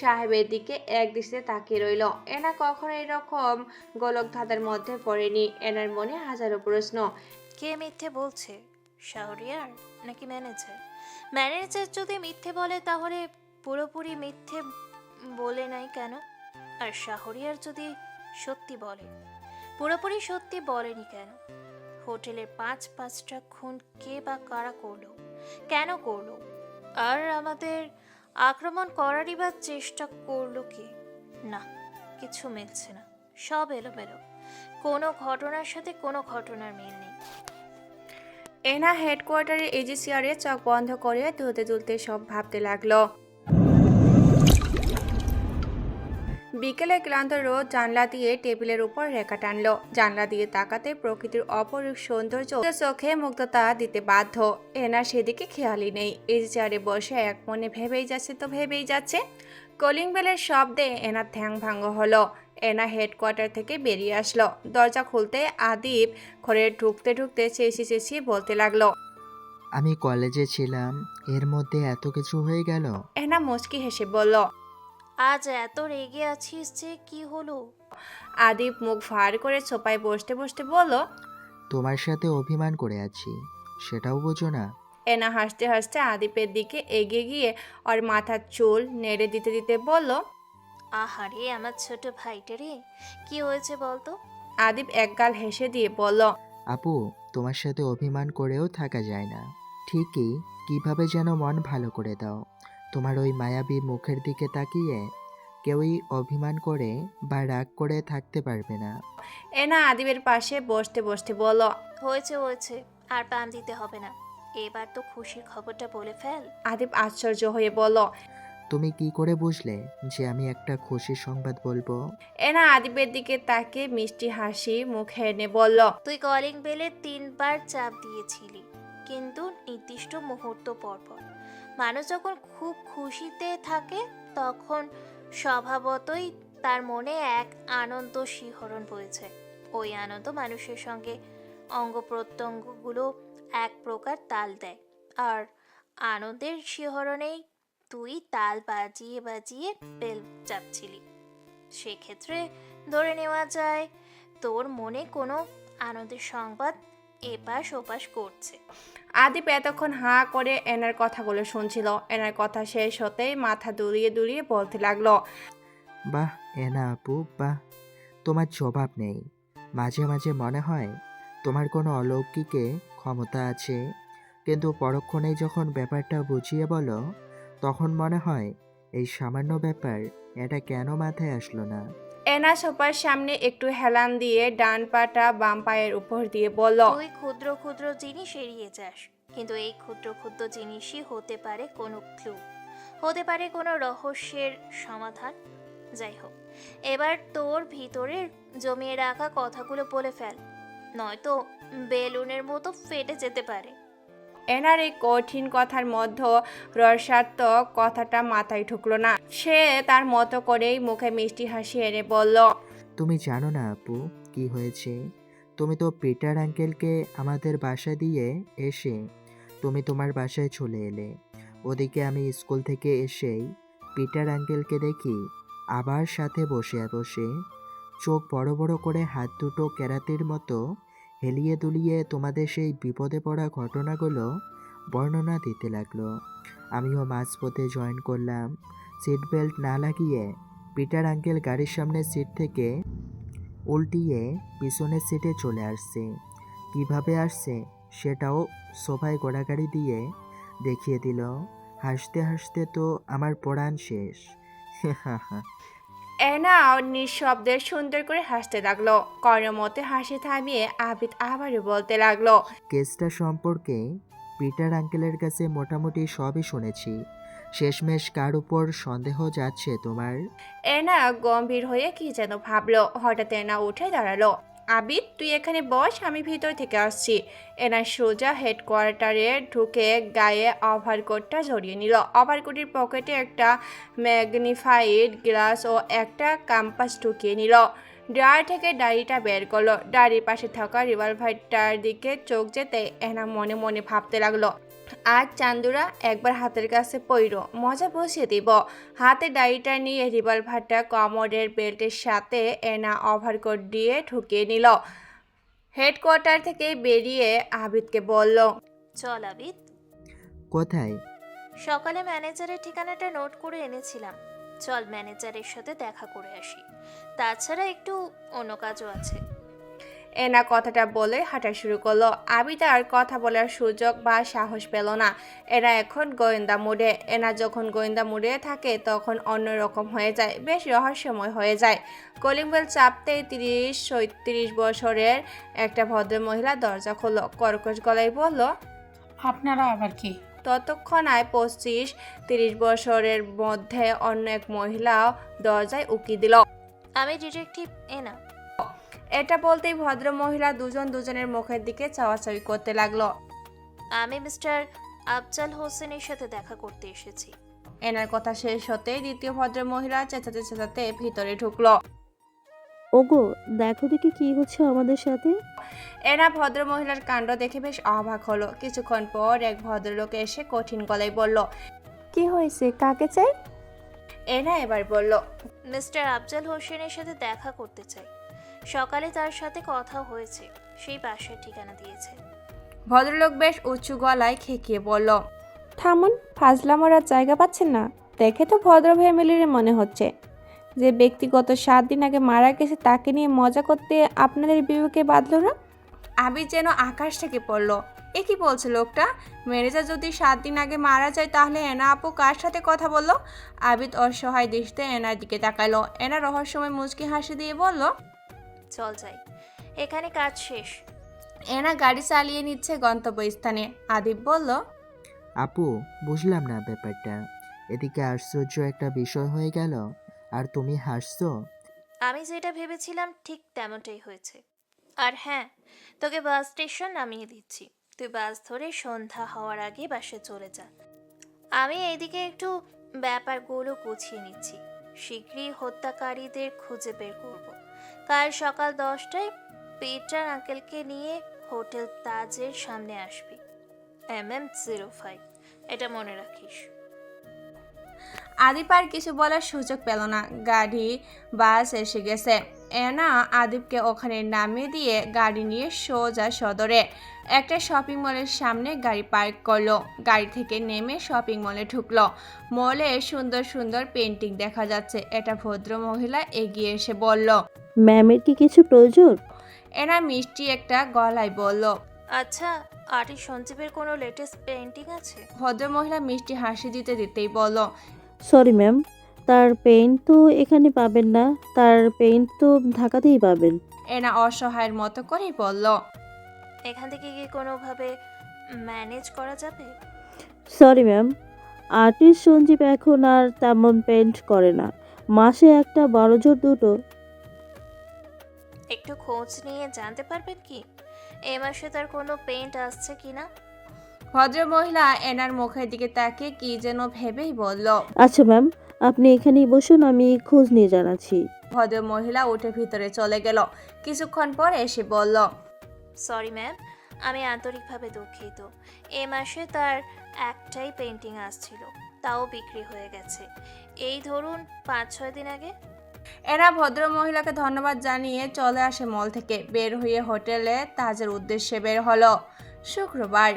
সাহেবের দিকে এক দৃষ্টিতে তাকিয়ে রইল। এনা কখনো এরকম গোলক ধাঁধার মধ্যে পড়েনি। এনার মনে হাজারো প্রশ্ন। কে মিথ্যে বলছে, শাহরিয়ার নাকি ম্যানেজার? ম্যানেজার যদি মিথ্যে বলে তাহলে পুরোপুরি মিথ্যে বলে নাই কেন? আর শাহরিয়ার যদি সত্যি বলে পুরোপুরি সত্যি বলেনি কেন? হোটেলের 5টা খুন কে বা কারা করলো, কেন করলো? আর আমাদের আক্রমণ করারই বা চেষ্টা করলো কে? না, কিছু মিলছে না, সব এলোমেলো। কোনো ঘটনার সাথে কোনো ঘটনার মিল নেই। এনা হেডকোয়ার্টারের এজি চেয়ারে চোখ বন্ধ করে তুলতে তুলতে সব ভাবতে লাগলো। বিকেলে ক্লান্ত রোদ জানলা দিয়ে টেবিলের উপর রেখা টানলো। জানলা দিয়ে তাকাতে প্রকৃতির অপরূপ সৌন্দর্য চোখে মুগ্ধতা দিতে বাধ্য। এনা সেদিকে খেয়ালই নেই। এজি চেয়ারে বসে এক মনে ভেবেই যাচ্ছে। কলিং বেলের শব্দে এনার ধ্যান ভাঙ্গ হলো। এনা হেডকোয়ার্টার থেকে বেরিয়ে আসলো। দরজা খুলতে আদিব ঘরে ঢুকতে ঢুকতে চেঁচিয়ে বলতে লাগলো। আমি কলেজে ছিলাম, এর মধ্যে এত কিছু হয়ে গেল। এনা মুচকি হেসে বলল। আজ এত রেগে আছিস যে, কি হলো? আদিব মুখ ভার করে সোফায় বসতে বসতে বলল। তোমার সাথে অভিমান করে আছি, সেটাও বোঝো না। এনা হাসতে হাসতে আদিপের দিকে এগিয়ে গিয়ে ওর মাথার চুল নেড়ে দিতে দিতে বলল। আহারে আমার ছোট ভাইটা রে, কি হয়েছে বলতো? আদিপ একগাল হেসে দিয়ে বলল। আপু, তোমার সাথে অভিমান করেও থাকা যায় না। ঠিকই কিভাবে যেন মন ভালো করে দাও। তোমার ওই মায়াবী মুখের দিকে তাকিয়ে কেউই অভিমান করে বা রাগ করে থাকতে পারবে না। এনা আদিবের পাশে বসতে বসতে বলল। হয়েছে, আর পাম দিতে হবে না। এবার তো খুশির খবরটা বলে ফেল। আদিব আশ্চর্য হয়ে বলল। তুমি কি করে বুঝলে যে আমি একটা খুশির সংবাদ বলবো? এনা আদিবের দিকে তাকিয়ে মিষ্টি হাসি মুখে এনে বলল। তুই কলিং বেলে 3বার চাপ দিয়েছিলি, কিন্তু নির্দিষ্ট মুহূর্ত পর পর। মানুষ যখন খুব খুশিতে থাকে তখন স্বভাবতই তার মনে এক আনন্দ শিহরণ বইছে। ওই আনন্দ মানুষের সঙ্গে অঙ্গ প্রত্যঙ্গগুলো এক প্রকার তাল দেয়, আর আনন্দের শিহরণেই তুই তাল বাজিয়ে বাজিয়ে বেল চাপছিলি। সেক্ষেত্রে ধরে নেওয়া যায় তোর মনে কোনো আনন্দের সংবাদ এপাশ ওপাশ করছে। আদিপ এতক্ষণ হাঁ করে এনার কথাগুলো শুনছিল। এনার কথা শেষ হতেই মাথা দুলিয়ে দুলিয়ে বলতে লাগলো। বাহ এনা আপু, বাহ, তোমার জবাব নেই। মাঝে মাঝে মনে হয় তোমার কোনো অলৌকিকে ক্ষমতা আছে, কিন্তু পরক্ষণেই যখন ব্যাপারটা বুঝিয়ে বলো তখন মনে হয় এই সামান্য ব্যাপার, এটা কেন মাথায় আসলো না। এনা সোফার সামনে একটু হেলান দিয়ে ডান পাটা বাম পায়ের উপর দিয়ে বলল। তুই ক্ষুদ্র ক্ষুদ্র জিনিস এড়িয়ে যাস, কিন্তু এই ক্ষুদ্র ক্ষুদ্র জিনিসই হতে পারে কোনো ক্লু, হতে পারে কোনো রহস্যের সমাধান। যাই হোক, এবার তোর ভিতরের জমিয়ে রাখা কথাগুলো বলে ফেল, নয়তো বেলুনের মতো ফেটে যেতে পারে। এনার এই কঠিন কথার মধ্যে রসাত্মক কথাটা মাথায় ঢুকলো না। সে তার মতো করেই মুখে মিষ্টি হাসি এনে বলল। তুমি জানো না আপু কি হয়েছে? তুমি তো পিটার আঙ্কেলকে আমাদের বাসা দিয়ে এসে তুমি তোমার বাসায় চলে এলে। ওদিকে আমি স্কুল থেকে এসেই পিটার আঙ্কেলকে দেখি আবার সাথে বসে বসে চোখ বড় বড় করে হাত দুটো কেরাতির মতো হেলিয়ে দুলিয়ে তোমাদের সেই বিপদে পড়া ঘটনাগুলো বর্ণনা দিতে লাগলো। আমিও মাঝপথে জয়েন করলাম। সিট বেল্ট না লাগিয়ে পিটার আঙ্কেল গাড়ির সামনের সিট থেকে উল্টিয়ে পিছনের সিটে চলে আসছে। কিভাবে আসছে সেটাও সোফায় গোড়াগাড়ি দিয়ে দেখিয়ে দিল। হাসতে হাসতে তো আমার পড়ান শেষ। এনা নিঃশব্দে সুন্দর করে হাসতে লাগলো। কর্ণমতে হাসি থামিয়ে আবিদ আবারও বলতে লাগলো। কেসটা সম্পর্কে পিটার আঙ্কেলের কাছে মোটামুটি সবই শুনেছি। শেষমেশ কার উপর সন্দেহ যাচ্ছে তোমার? এনা গম্ভীর হয়ে কি যেন ভাবলো। হঠাৎ এনা উঠে দাঁড়ালো। আবিদ, তুই এখানে বস, আমি ভিতর থেকে আসছি। এনা সোজা হেডকোয়ার্টারে ঢুকে গায়ে ওভারকোটটা জড়িয়ে নিল। ওভারকোটের পকেটে একটা ম্যাগনিফাইড গ্লাস ও একটা কম্পাস ঢুকিয়ে নিল। ড্রয়ার থেকে ডায়েরিটা বের করলো। ডায়েরির পাশে থাকা রিভলভারটার দিকে চোখ যেতে এনা মনে মনে ভাবতে লাগলো, আজ চান্দুরা একবার হাতের কাছে পইর, মজা বসিয়ে দিব। হাতে ডায়েরিটা নিয়ে রিভলভারটা কোমরের বেল্টের সাথে এনা ওভারকোট দিয়ে ঢুকিয়ে নিল। হেডকোয়ার্টার থেকে বেরিয়ে আবিদকে বলল। চল আবিদ। কোথায়? সকালে ম্যানেজারের ঠিকানাটা নোট করে এনেছিলাম। চল ম্যানেজারের সাথে দেখা করে আসি। তাছাড়া একটু অন্য কাজও আছে। এনা কথাটা বলে হাঁটা শুরু করলো। আবিদ আর কথা বলার সুযোগ বা সাহস পেল না। এরা এখন গোয়েন্দা মুডে। এনা যখন গোয়েন্দা মুডে থাকে তখন অন্যরকম হয়ে যায়, বেশ রহস্যময় হয়ে যায়। কলিং বেল চাপতেই 30-37 বছরের একটা ভদ্রমহিলা দরজা খুলল। কর্কশ গলায় বলল, আপনারা আবার কি? ততক্ষণায় 25-30 বছরের মধ্যে অন্য এক মহিলাও দরজায় উকি দিল। আমি ডিটেকটিভ এনা। এটা বলতেই ভদ্র মহিলা দুজনের মুখের দিকে চাওয়াচাওয়ি করতে লাগলো। আমি মিস্টার আফজাল হোসেনের সাথে দেখা করতে এসেছি। এনার কথা শেষ হতেই দ্বিতীয় ভদ্র মহিলা চেঁচাতে চেঁচাতে ভিতরে ঢুকলো। ওগো, দেখো দেখি কি হচ্ছে আমাদের সাথে। এনা ভদ্র মহিলার কাণ্ড দেখে বেশ অবাক হলো। কিছুক্ষণ পর এক ভদ্রলোক এসে কঠিন গলায় বলল, কি হয়েছে, কাকে চাই? এনা এবার বলল, মিস্টার আফজাল হোসেনের সাথে দেখা করতে চাই। সকালে তার সাথে কথা হয়েছে, সেই বাসার ঠিকানা দিয়েছে। ভদ্রলোক বেশ উঁচু গলায় খেকিয়ে বলল, থামুন, ফাজলামোর জায়গা পাচ্ছেন না। দেখে তো ভদ্র ফ্যামিলির মনে হচ্ছে। যে ব্যক্তিগত 7 দিন আগে মারা গেছে তাকে নিয়ে মজা করতে আপনাদের বিবেকে বাঁধল না? আবিদ যেন আকাশ থেকে পড়ল। এ কি বলছে লোকটা? মেরেজা যদি 7 দিন আগে মারা যায় তাহলে এনা আপু কার সাথে কথা বললো? আবিদ অসহায় দৃষ্টিতে এনার দিকে তাকালো। এনা রহস্যময় মুচকি হাসি দিয়ে বলল, চল যাই, এখানে কাজ শেষ। এনা গাড়ি চালিয়ে নিচ্ছে গন্তব্যস্থানে। আদিব বলল, আপু, বুঝলাম না ব্যাপারটা। এদিকে আশ্চর্য একটা বিষয় হয়ে গেল আর তুমি হাসছো। আমি যেটা ভেবেছিলাম ঠিক তেমনটাই হয়েছে। আর হ্যাঁ, তোকে বাস স্টেশন নামিয়ে দিচ্ছি। তুই বাস ধরে সন্ধ্যা হওয়ার আগে বাসে চলে যা। আমি এইদিকে একটু ব্যাপারগুলো গুছিয়ে নিচ্ছি। শীঘ্রই হত্যাকারীদের খুঁজে বের করব। কাল সকাল 10টায় পিটার আঙ্কেলকে নিয়ে হোটেল তাজের সামনে আসবি। MM05, এটা মনে রাখিস। আদিপ আর কিছু বলার সুযোগ পেল না। গাড়ি বাস এসে গেছে। এনা আদিপকে ওখানে নামিয়ে দিয়ে গাড়ি নিয়ে সোজা সদরে একটা শপিং মলের সামনে গাড়ি পার্ক করলো। গাড়ি থেকে নেমে শপিং মলে ঢুকলো। মলে সুন্দর সুন্দর পেন্টিং দেখা যাচ্ছে। এটা ভদ্র মহিলা এগিয়ে এসে বলল, ম্যামের কি কিছু প্রয়োজন? এনা মিষ্টি একটা গলায় বলল, আচ্ছা, আর্টিস্ট সঞ্জীবের কোনো লেটেস্ট পেইন্টিং আছে? ভদ্র মহিলা মিষ্টি হাসি দিতে দিতেই বলল, সরি ম্যাম, তার পেইন্ট তো এখানে পাবেন না, তার পেইন্ট তো ঢাকাতেই পাবেন। এনা অসহায়ের মতো করেই বলল, এখান থেকে কি কোনোভাবে ম্যানেজ করা যাবে? সরি ম্যাম, আর্টিস্ট সঞ্জীব এখন আর তেমন পেইন্ট করে না, মাসে একটা বড় জোর দুটো। একটু খোঁজ নিয়ে জানতে পারবেন কি এ মাসে তার কোনো পেইন্ট আসছে কিনা? ভদ্র মহিলা এনার মুখের দিকে তাকিয়ে কি যেন ভেবেই বলল, আচ্ছা ম্যাম, আপনি এখানেই বসুন, আমি খোঁজ নিয়ে জানাচ্ছি। ভদ্র মহিলা উঠে ভিতরে চলে গেল। কিছুক্ষণ পর এসে বলল, সরি ম্যাম, আমি আন্তরিকভাবে দুঃখিত। এ মাসে তার একটাই পেইন্টিং আসছিল, তাও বিক্রি হয়ে গেছে। এই ধরুন 5-6 দিন আগে। এরা ভদ্র মহিলাকে ধন্যবাদ জানিয়ে চলে আসে মল থেকে। বের হয়ে হোটেলে তাজের উদ্দেশ্যে বের হলো। শুক্রবার,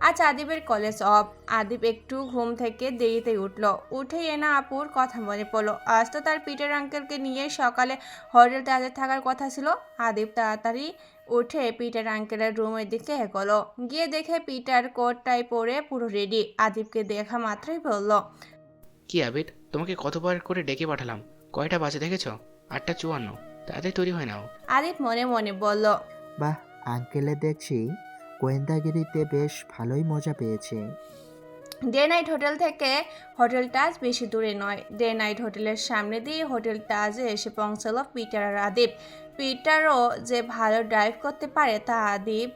আজ আদিবের কলেজ অফ। আদিব একটু ঘুম থেকে দেরিতে উঠল। উঠেই এনা আপুর কথা মনে পড়লো। আজ তো তার পিটার আঙ্কেলকে নিয়ে সকালে হোটেল তাজে থাকার কথা ছিল। আদিব তাড়াতাড়ি উঠে পিটার আঙ্কেলের রুমের দিকে এগোলো। গিয়ে দেখে পিটার কোটটাই পরে পুরো রেডি। আদিবকে দেখা মাত্রই বলল, কি আবিদ, তোমাকে কতবার করে ডেকে পাঠালাম, কয়টা বাজে দেখেছ? 8:54, তাড়াতাড়ি তৈরি হয় নাও। আদিব মনে মনে বলল, বাহ, আঙ্কেলে দেখছি গোয়েন্দাগিরিতে বেশ ভালোই মজা পেয়েছে। ডে নাইট হোটেল থেকে হোটেল তাজ বেশি দূরে নয়। ডে নাইট হোটেলের সামনে দিয়ে হোটেল তাজে এসে পৌঁছালো পিটার আর আদিব। পিটারও যে ভালো ড্রাইভ করতে পারে তা আদিব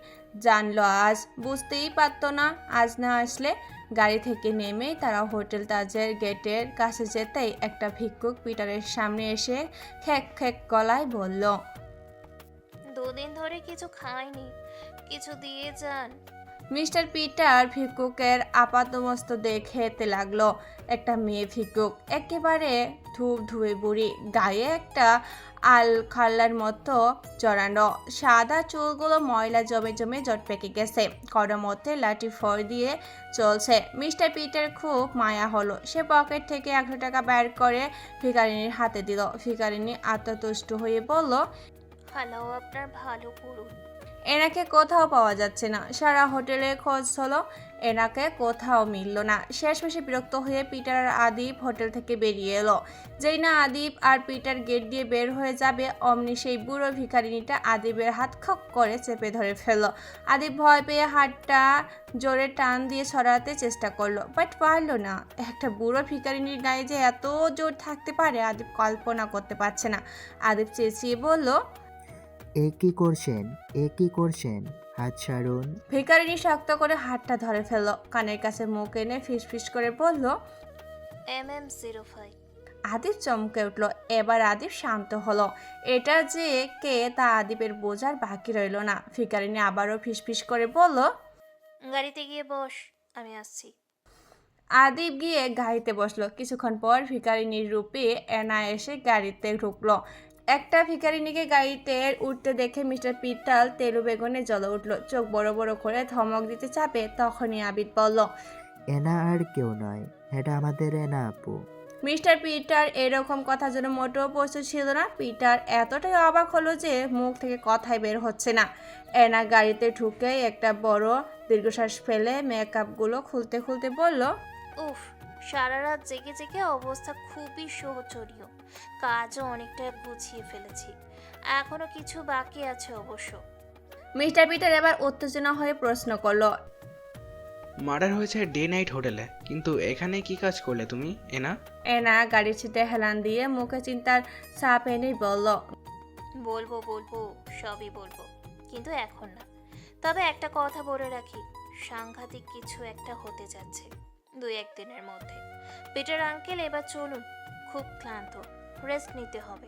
জানলো আজ। বুঝতেই পারতো না আজ না আসলে। গাড়ি থেকে নেমেই তারা হোটেল তাজের গেটের কাছে যেতেই একটা ভিক্ষুক পিটারের সামনে এসে খেক খেক গলায় বলল, 2 দিন ধরে কিছু খাইনি, কিছু দিয়ে যান। মিস্টার পিটার ভিক্ষুকের আপাতমস্ত দেখে যেতে লাগলো। একটা মেয়ে ভিক্ষুক, একেবারে ধূপ ধুয়ে বুড়ি, গায়ে একটা আল খাল্লার মতো জড়ানো, সাদা চুলগুলো ময়লা জমে জমে জট পেকে গেছে, কড়ার মধ্যে লাঠি ফড় দিয়ে চলছে। মিস্টার পিটার খুব মায়া হলো। সে পকেট থেকে 100 টাকা বের করে ভিখারিনীর হাতে দিল। ভিখারিনী আত্মতুষ্ট হয়ে বলল, আল্লাহ আপনার ভালো করুন। এনাকে কোথাও পাওয়া যাচ্ছে না। সারা হোটেলে খোঁজ হলো, এনাকে কোথাও মিলল না। শেষমেশে বিরক্ত হয়ে পিটার আর আদিব হোটেল থেকে বেরিয়ে এলো। যেই না আদিব আর পিটার গেট দিয়ে বের হয়ে যাবে, অমনি সেই বুড়ো ভিখারিনীটা আদিবের হাত খক করে চেপে ধরে ফেললো। আদিব ভয় পেয়ে হাতটা জোরে টান দিয়ে সরাতে চেষ্টা করলো, বাট পারলো না। একটা বুড়ো ভিখারিনীর গায়ে যে এত জোর থাকতে পারে আদিব কল্পনা করতে পারছে না। আদিব চেঁচিয়ে বলল, এ কি করছেন? এ কি করছেন? হাত ছাড়ুন। ভিখারিনী শক্ত করে হাতটা ধরে ফেললো, কানের কাছে মুখ এনে ফিসফিস করে বলল। MM05। আদিব চমকে উঠলো। এবার আদিব শান্ত হলো। এটা যে কে তা আদিবের বোঝার বাকি রইল না। ভিখারিনী আবারও ফিসফিস করে বলল। গাড়িতে গিয়ে বস, আমি আসছি। আদিব গিয়ে গাড়িতে বসলো। কিছুক্ষণ পর ভিখারিনীর রূপে এনা এসে গাড়িতে ঢুকলো। একটা ভিখারিনীকে গাড়িতে উঠতে দেখে মিস্টার পিটাল তেলু বেগুনে জ্বলে উঠলো। চোখ বড় বড় করে ধমক দিতে চাপে, তখনই আবিদ বলল। এনা আর কেউ নয়, এটা আমাদের এনা আপু। মিস্টার পিটার এরকম কথা যেন মোটেও প্রস্তুত ছিল না। পিটার এতটাই অবাক হলো যে মুখ থেকে কথাই বের হচ্ছে না। এনা গাড়িতে ঢুকে একটা বড় দীর্ঘশ্বাস ফেলে মেকআপগুলো খুলতে খুলতে বলল। উফ, সারা রাত জেগে জেগে অবস্থা খুবই শোচনীয়। কাজও অনেকটা গুছিয়ে ফেলেছি, এখনো কিছু বাকি আছে অবশ্য। মিস্টার পিটার এবার উত্তেজনা হয়ে প্রশ্ন করলো। মার্ডার হয়েছে ডে নাইট হোটেলে, কিন্তু এখানে কি কাজ করলে তুমি এনা? এনা গাড়ির সিটে হেলান দিয়ে মুখে চিন্তার ছাপ এনেই বলল। বলবো বলবো, সবই বলবো, কিন্তু এখন না। তবে একটা কথা বলে রাখি, সাংঘাতিক কিছু একটা হতে যাচ্ছে 2-1 দিনের মধ্যে। পিটার আঙ্কেল, এবার চলুন, খুব ক্লান্ত, রেস্ট নিতে হবে।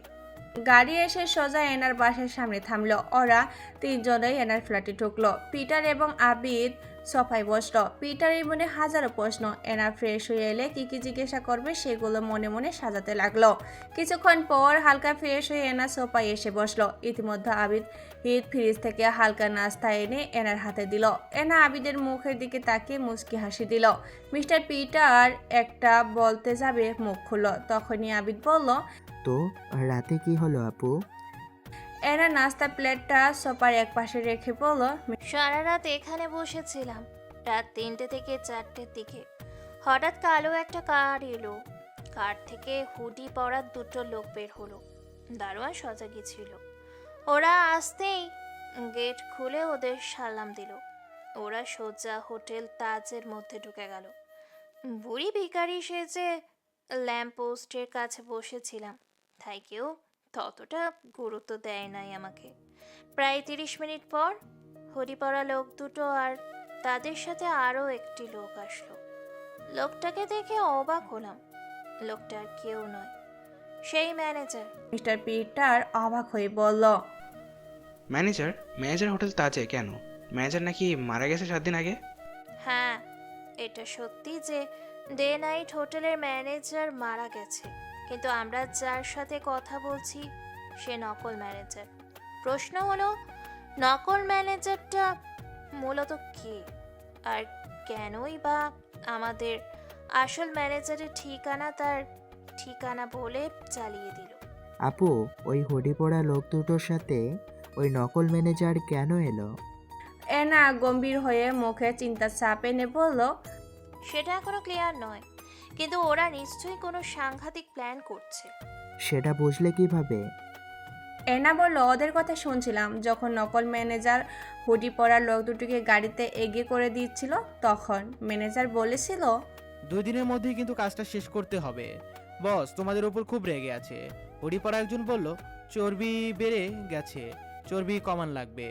গাড়ি এসে সোজা এনার বাসার সামনে থামলো। ওরা তিনজনেই এনার ফ্ল্যাটে ঢুকলো। পিটার এবং আবিদ সোফায় বসলো। পিটারের মনে হাজারো প্রশ্ন। এনা ফ্রেশ হয়ে এলে কি কি জিজ্ঞাসা করবে সেগুলো মনে মনে সাজাতে লাগলো। কিছুক্ষণ পর হালকা ফ্রেশ হয়ে এনা সোফায় এসে বসলো। ইতিমধ্যে আবিদ ফ্রিজ থেকে হালকা নাস্তা এনে এনার হাতে দিল। এনা আবিদের মুখের দিকে তাকিয়ে মুচকি হাসি দিল। মিস্টার পিটার একটা বলতে যাবে, মুখ খুলল। তখনই আবিদ বলল। তো রাতে কি হলো আপু? এনা নাস্তা প্লেটটা সোফার এক পাশে রেখে বলল। সারা রাত এখানে বসেছিলাম, রাত 3টে থেকে 4টের দিকে। হঠাৎ কালো একটা কার এলো, কার থেকে হুডি পরা 2টো লোক বের হলো। দারোয়ান সজাগই ছিল। ওরা আসতেই গেট খুলে ওদের সালাম দিল। ওরা সোজা হোটেল তাজের মধ্যে ঢুকে গেল। বুড়ি ভিখারি সেজে ল্যাম্প পোস্টের কাছে বসেছিলাম, তাই কেউ ততটা গুরুত্ব দেয় নাই আমাকে। প্রায় 30 মিনিট পর হুডি পরা লোক 2টো আর তাদের সাথে আরও একটি লোক আসলো। লোকটাকে দেখে অবাক হলাম। লোকটা আর কেউ নয়, সেই ম্যানেজার। মিস্টার পিটার অবাক হয়ে বলল। ম্যানেজার? ম্যানেজার হোটেল তাজে কেন? ম্যানেজার নাকি মারা গেছে 7 দিন আগে? হ্যাঁ, এটা সত্যি যে ডে নাইট হোটেলের ম্যানেজার মারা গেছে, কিন্তু আমরা যার সাথে কথা বলছি সে নকল ম্যানেজার। প্রশ্ন হলো, নকল ম্যানেজারটা মূলত কে, আর কেনই বা আমাদের আসল ম্যানেজারের ঠিকানা তার ঠিকানা বলে চালিয়ে দিল? আপু, ওই হুডি পরা লোক দুটোর সাথে ওই নকল ম্যানেজার কেন এলো? এনা গম্ভীর হয়ে মুখে চিন্তার ছাপ এনে বলল। সেটা এখনো ক্লিয়ার নয়, কিন্তু ওরা নিশ্চয়ই কোনো সাংঘাতিক প্ল্যান করছে। সেটা বুঝলে কিভাবে? এনা বলল, ওদের কথা শুনছিলাম যখন নকল ম্যানেজার হুডি পরা লোক দুটিকে গাড়িতে এগিয়ে করে দিচ্ছিল, তখন ম্যানেজার বলেছিল 2 দিনের মধ্যেই কিন্তু কাজটা শেষ করতে হবে। বস তোমাদের উপর খুব রেগে আছে। হরিপাড়া একজন বলল চর্বি বেড়ে গেছে, চর্বি কমান লাগবে।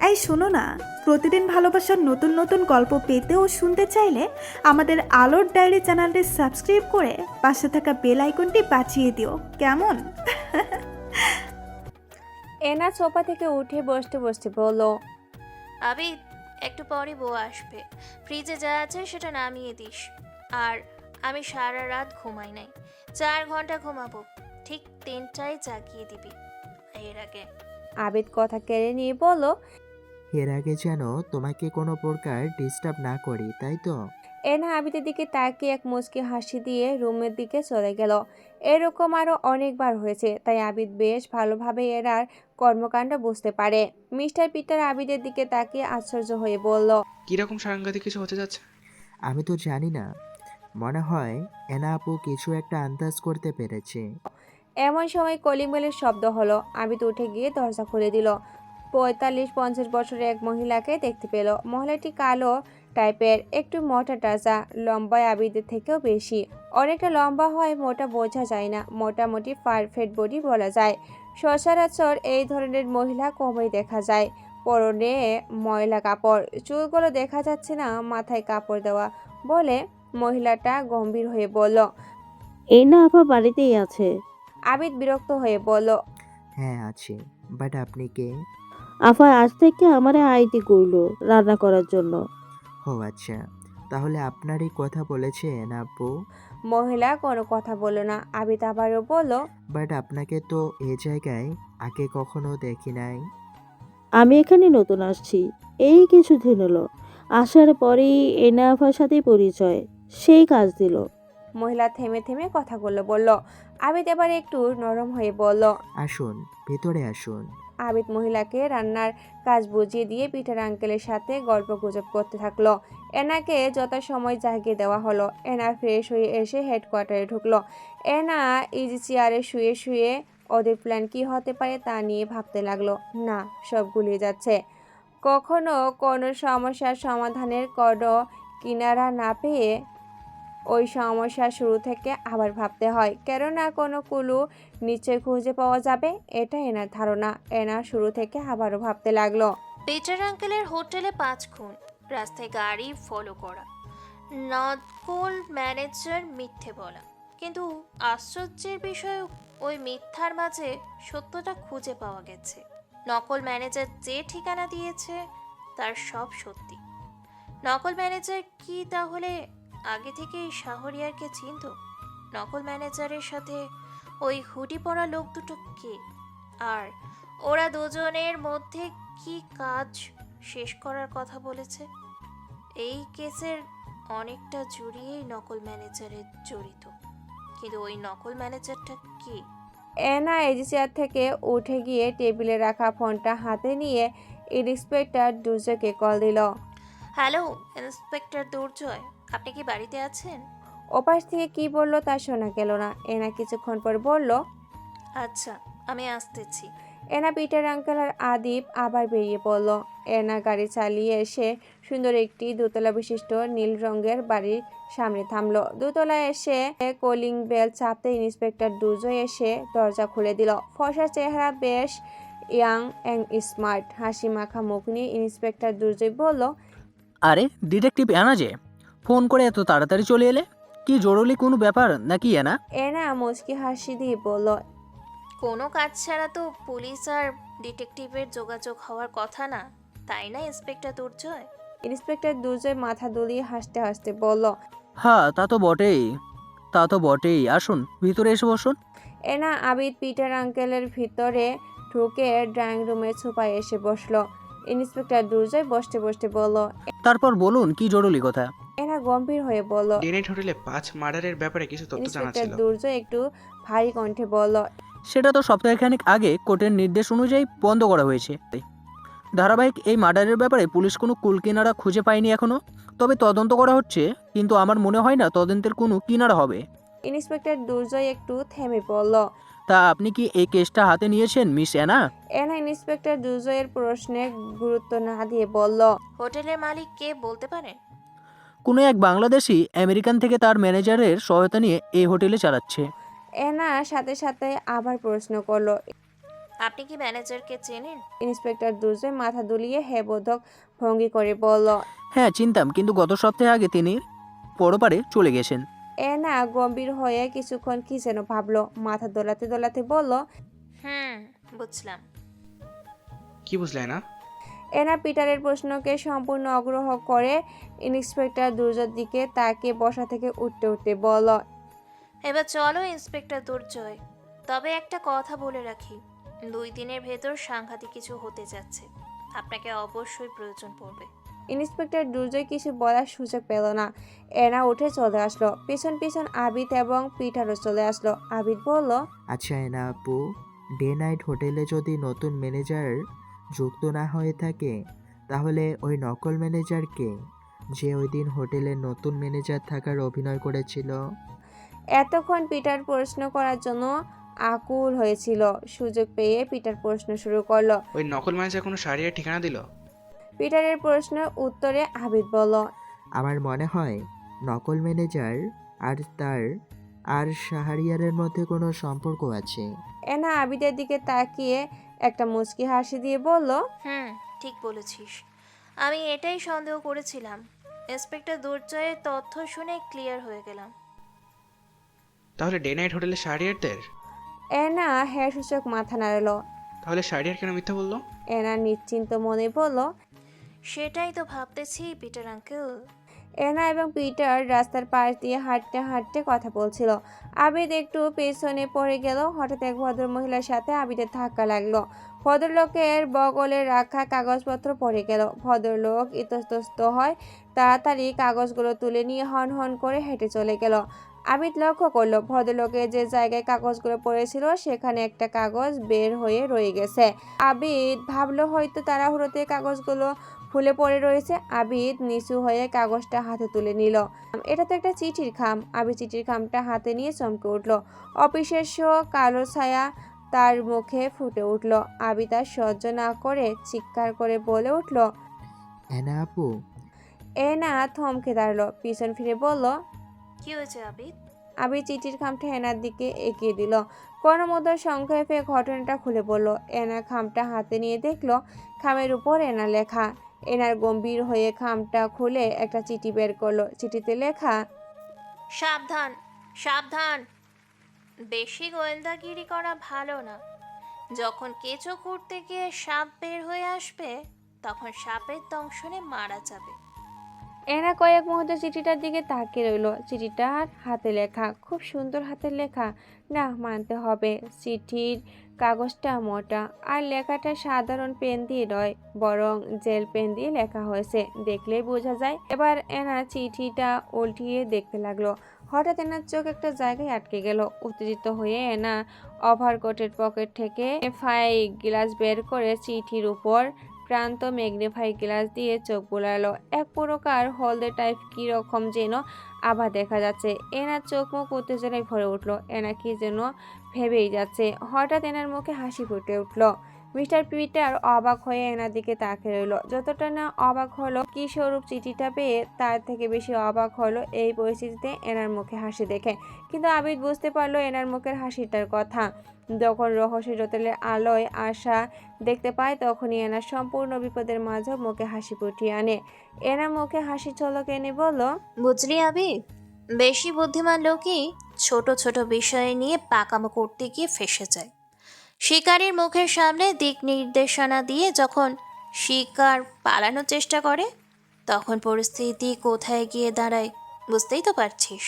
এই শোনো না, প্রতিদিন ভালোবাসার নতুন নতুন গল্প পেতে ও শুনতে চাইলে আমাদের আলোর ডায়েরি চ্যানেলটি সাবস্ক্রাইব করে পাশে থাকা বেল আইকনটি বাজিয়ে দিও, কেমন? এনা সোফা থেকে উঠে বসতে বসতে বলল। আবিদ, একটু পরে বউ আসবে, ফ্রিজে যা আছে সেটা নামিয়ে দিস। আর আমি সারা রাত ঘুমাই নাই, 4 ঘন্টা ঘুমাবো, ঠিক 3টায় জাগিয়ে দিবি। এর আগে আবিদ কথা কেড়ে নিয়ে বলল। এর আগে যেন তোমাকে কোনো প্রকার ডিস্টার্ব না করি, তাই তো? এনা আবিদের দিকে তাকিয়ে এক মুচকি হাসি দিয়ে রুমের দিকে চলে গেল। এরকম আরও অনেকবার হয়েছে, তাই আবিদ বেশ ভালোভাবে এনার কর্মকাণ্ড বুঝতে পারে। মিস্টার পিটার আবিদের দিকে তাকিয়ে আশ্চর্য হয়ে বলল, কিরকম সাংঘাতিক কিছু হতে যাচ্ছে? আমি তো জানি না, মনে হয় এনা আপু কিছু একটা আন্দাজ করতে পেরেছে। এমন সময় কলিং বেলের শব্দ হলো। আবিদ উঠে গিয়ে দরজা খুলে দিল। 45-50 বছরের এক মহিলাকে দেখতে পেল। মহিলাটি কালো টাইপের, একটু মোটা টাজা, লম্বায় আবিদের থেকেও বেশি। অনেকটা লম্বা হয়, মোটা বোঝা যায় না, মোটামুটি পারফেক্ট বডি বলা যায়। সচরাচর এই ধরনের মহিলা কমই দেখা যায়। পরনে ময়লা কাপড়, চুলগুলো দেখা যাচ্ছে না, মাথায় কাপড় দেওয়া। বলে মহিলাটা গম্ভীর হয়ে বলল। এই না আপা বাড়িতেই আছে। আবিদ বিরক্ত হয়ে বলল, হ্যাঁ আছে, বাট আপনি কে? আফা আজ থেকে আমারে আইটি করলো রান্না করার জন্য। ও আচ্ছা, তাহলে আপনারই কথা বলেছে এনা আপু। মহিলা কোনো কথা বলল না। আবিদ আবারও বলল, বাট আপনাকে তো এ জায়গায় আগে কখনো দেখি নাই। আমি এখানে নতুন আসছি, এই কিছুদিন হলো। আসার পরেই এনা আফার সাথে পরিচয়, সেই কাজ দিল। মহিলা থেমে থেমে কথাগুলো বলল। আবিদ এবার একটু নরম হয়ে বলল। আসুন, ভেতরে আসুন। আবিদ মহিলাকে রান্নার কাজ বুঝিয়ে দিয়ে পিটার আঙ্কেলের সাথে গল্প গুজব করতে থাকলো। এনাকে যথাসময় জাগিয়ে দেওয়া হলো। এনা ফ্রেশ হয়ে এসে হেডকোয়ার্টারে ঢুকলো। এনা ইজি চেয়ারে শুয়ে শুয়ে ওদের প্ল্যান কি হতে পারে তা নিয়ে ভাবতে লাগলো। না, সব গুলিয়ে যাচ্ছে। কখনো কোনো সমস্যার সমাধানের কোনো কিনারা না পেয়ে ওই সমস্যা শুরু থেকে আবার ভাবতে হয়, কেননা কোনো কুলু নিশ্চয় খুঁজে পাওয়া যাবে, এটা এনার ধারণা। এনা শুরু থেকে আবারও ভাবতে লাগলো। পিটার আঙ্কেলের হোটেলে 5 খুন, রাস্তায় গাড়ি ফলো করা, নকল ম্যানেজার মিথ্যে বলা। কিন্তু আশ্চর্যের বিষয়, ওই মিথ্যার মাঝে সত্যটা খুঁজে পাওয়া গেছে। নকল ম্যানেজার যে ঠিকানা দিয়েছে তার সব সত্যি। নকল ম্যানেজার কি তাহলে আগে থেকেই শাহরিয়ারকে চিনত? নকল ম্যানেজারের সাথে ওই হুডি পরা লোক দুটো কে? আর ওরা দুজনের মধ্যে কি কাজ শেষ করার কথা বলেছে? এই কেসের অনেকটা জড়িয়েই নকল ম্যানেজারের জড়িত, কিন্তু ওই নকল ম্যানেজারটা কি? এনা এজি চেয়ার থেকে উঠে গিয়ে টেবিলে রাখা ফোনটা হাতে নিয়ে ইন্সপেক্টর দুর্জয়কে কল দিল। হ্যালো ইন্সপেক্টর দুর্জয়, আপনি কি বাড়িতে আছেন? ওপাশ থেকে কি বললো তা শোনা গেল না। এনা কিছুক্ষণ পর বলল, আচ্ছা, আমি আসতেছি। এনা পিটার আঙ্কেল আর আদিপ আবার বেরিয়ে পড়ল। এনা গাড়ি চালিয়ে এসে সুন্দর একটি দোতলা বিশিষ্ট নীল রঙের বাড়ির সামনে থামলো। দোতলায় এসে কলিং বেল চাপতে ইন্সপেক্টর দুর্জয় এসে দরজা খুলে দিল। ফর্সার চেহারা, বেশ ইয়াং অ্যান্ড স্মার্ট, হাসি মাখা মুখ নিয়ে ইন্সপেক্টর দুর্জয় বলল, আরে ডিটেকটিভ এনা যে, ফোন করে এত তাড়াতাড়ি চলে এলে, কি জরুরি কোনো ব্যাপার নাকি এনা? এনা মুচকি হাসি দিয়ে বলল, কোনো কাজ ছাড়া তো পুলিশ আর ডিটেকটিভের যোগাযোগ হওয়ার কথা না, তাই না ইন্সপেক্টর দুর্জয়? ইন্সপেক্টর দুর্জয় মাথা দুলিয়ে হাসতে হাসতে বলল, হ্যাঁ তা তো বটেই, তা তো বটেই, আসুন ভিতরে এসে বসুন। এনা আবিদ পিটার আঙ্কেলের ভিতরে ঢুকে ড্রয়িং রুমে সোফায় এসে বসলো। ইন্সপেক্টর দুর্জয় বসতে বসতে বলল। তারপর বলুন কি জরুরি কথা? এনা গম্ভীর হয়ে বলল। ডেনেট হোটেলে 5 মার্ডারের ব্যাপারে কিছু তথ্য জানা ইন্সপেক্টর ছিল। দুর্জয় একটু ভারী কণ্ঠে বলল, সেটা তো সপ্তাহখানেক আগে কোর্টের নির্দেশ অনুযায়ী বন্ধ করা হয়েছে। ধারাবাহিক এই মার্ডারের ব্যাপারে পুলিশ কোনো কুলকিনারা খুঁজে পায়নি এখনো, তবে তদন্ত করা হচ্ছে, কিন্তু আমার মনে হয় না তদন্তের কোনো কিনারা হবে। ইন্সপেক্টর দুর্জয় একটু থেমে পড়ল। তা আপনি কি এই কেসটা হাতে নিয়েছেন মিস এনা? এনা ইন্সপেক্টর দুর্জয়ের প্রশ্নে গুরুত্ব না দিয়ে বলল, হোটেলের মালিক কে বলতে পারেন? কোনো এক বাংলাদেশি আমেরিকান থেকে তার ম্যানেজারের সহায়তা নিয়ে এই হোটেলে চালাচ্ছে। এনা সাথে সাথে আবার প্রশ্ন করলো। আপনি কি ম্যানেজারকে চেনেন? ইন্সপেক্টর দুর্জয় মাথা দুলিয়ে হেবোধক ভঙ্গি করে বলল, হ্যাঁ চিনতাম, কিন্তু গত সপ্তাহে আগে তিনি পরপারে চলে গেছেন। এনা গম্ভীর হয়ে কিছুক্ষণ কি যেন ভাবলো, মাথা দোলাতে দোলাতে বলল, বুঝলাম। কি বুঝলে না? এনা পিটারের প্রশ্নকে সম্পূর্ণ অগ্রাহ্য করে ইন্সপেক্টর দুর্জয়ের দিকে তাকে বসা থেকে উঠতে উঠতে বলল, এবার চলো ইন্সপেক্টর দুর্জয়, তবে একটা কথা বলে রাখি, 2 দিনের ভেতর সাংঘাতিক কিছু হতে যাচ্ছে, আপনাকে অবশ্যই প্রয়োজন পড়বে। ইন্সপেক্টর দুর্জয় কিছু বলার সুযোগ পেল না। এনা উঠে চলে আসলো, পিছন পিছন আবিদ এবং পিটারও চলে আসলো। আবিদ বলল, আচ্ছা এনা আপু, ডে নাইট হোটেলে যদি নতুন ম্যানেজার যুক্ত না হয়ে থাকে, তাহলে ওই নকল ম্যানেজার কে, যে ওই দিন হোটেলের নতুন ম্যানেজার থাকার অভিনয় করেছিল? এতক্ষণ পিটার প্রশ্ন করার জন্য আকুল হয়েছিল। সুযোগ পেয়ে পিটার প্রশ্ন শুরু করলো। ওই নকল ম্যানেজার কোনো শাড়ির ঠিকানা দিল? পিটারের প্রশ্নের উত্তরে আবিদ বলল, আমার মনে হয় নকল ম্যানেজার আর শাহরিয়ারের মধ্যে কোনো সম্পর্ক আছে। এনা আবিদের দিকে তাকিয়ে একটা মুচকি হাসি দিয়ে বলল, ঠিক বলেছিস। আমি এটাই সন্দেহ করেছিলাম। ইন্সপেক্টর দুর্জয়ের তথ্য শুনে ক্লিয়ার হয়ে গেলাম। তাহলে ডে নাইট হোটেলে শাড়িয়ারদের? এনা হ্যাঁ সূচক মাথা নাড়ালো। তাহলে শাড়িয়ার কেন মিথ্যা বললো? এনা নিশ্চিন্ত মনে বলল, সেটাই তো ভাবতেছি পিটার আঙ্কেল। এনা এবং পিটার রাস্তার পাশ দিয়ে হাঁটতে হাঁটতে কথা বলছিল। আবিদ একটু পেছনে পড়ে গেল। হঠাৎ এক ভদ্রমহিলার সাথে আবিদের ধাক্কা লাগলো। ভদ্রলোকের বগলে রাখা কাগজপত্র পড়ে গেল। ভদ্রলোক ইতস্তত হয় তাড়াতাড়ি কাগজগুলো তুলে নিয়ে হন হন করে হেঁটে চলে গেল। আবিদ লক্ষ্য করলো ভদ্রলোকের যে জায়গায় কাগজগুলো পড়েছিল সেখানে একটা কাগজ বের হয়ে রয়ে গেছে। আবিদ ভাবলো হয়তো তাড়াহুড়োতে কাগজগুলো ফুলে পড়ে রয়েছে। আবিদ নিচু হয়ে কাগজটা হাতে তুলে নিল। এটা তো একটা চিঠির খাম। আবিদ চিঠির খামটা হাতে নিয়ে চমকে উঠল। অবিশ্বাস্য কালো ছায়া তার মুখে ফুটে উঠল। আবিদ আর সহ্য না করে চিৎকার করে বলে উঠল, এনা আপু। এনা থমকে দাঁড়ালো, পিছন ফিরে বলল, কি হয়েছে আবিদ? আবিদ চিঠির খামটা এনার দিকে এগিয়ে দিল। কোনো মতো সংক্ষেপে ঘটনাটা খুলে বলল। এনা খামটা হাতে নিয়ে দেখলো খামের উপর এনা লেখা। এনার গম্ভীর হয়ে খামটা খুলে একটা চিঠি বের করলো। চিঠিতে লেখা, সাবধান সাবধান, বেশি গোয়েন্দাগিরি করা ভালো না। যখন কেঁচো খুঁড়তে গিয়ে সাপ বের হয়ে আসবে, তখন সাপের দংশনে মারা যাবে। এনা কয়েক মুহূর্ত চিঠিটার দিকে তাকিয়ে রইল। চিঠিটার হাতে লেখা, খুব সুন্দর হাতের লেখা। না, মানতে হবে চিঠির কাগজটা মোটা, আর লেখাটা সাধারণ পেন দিয়ে নয়, বরং জেল পেন দিয়ে লেখা হয়েছে। দেখলেই বোঝা যায়। এবার এনা চিঠিটা উল্টিয়ে দেখতে লাগলো। হঠাৎ এনার চোখ একটা জায়গায় আটকে গেল। উত্তেজিত হয়ে এনা ওভারকোটের পকেট থেকে ম্যাগনিফাই গ্লাস বের করে চিঠির উপর প্রান্ত ম্যাগনিফাই গ্লাস দিয়ে চোখ বোলালো। এক প্রকার হলদে টাইপ কি রকম যেন আভা দেখা যাচ্ছে। এনার চোখ মুখ উত্তেজনায় ভরে উঠলো। এনা কি যেন ভেবেই যাচ্ছে। হঠাৎ এনার মুখে হাসি ফুটে উঠলো। মিস্টার পিটার অবাক হয়ে এনার দিকে তাকিয়ে রইল। যতটা না অবাক হলো কি স্বরূপ চিঠিটা পেয়ে, তার থেকে বেশি অবাক হলো এই পরিস্থিতিতে এনার মুখে হাসি দেখে। কিন্তু আবিদ বুঝতে পারলো এনার মুখের হাসিটার কথা। যখন রহস্যের হোটেলের আলোয় আসা দেখতে পায়, তখনই এনার সম্পূর্ণ বিপদের মাঝে মুখে হাসি ফুটিয়ে আনে। এনার মুখে হাসি ঝলক এনে বলল, বুঝলি আবিদ, বেশি বুদ্ধিমান লোকই ছোট ছোট বিষয় নিয়ে পাকামো করতে গিয়ে ফেঁসে যায়। শিকারীর মুখের সামনে দিক নির্দেশনা দিয়ে যখন শিকার পালানোর চেষ্টা করে, তখন পরিস্থিতি কোথায় গিয়ে দাঁড়ায় বুঝতেই তো পারছিস।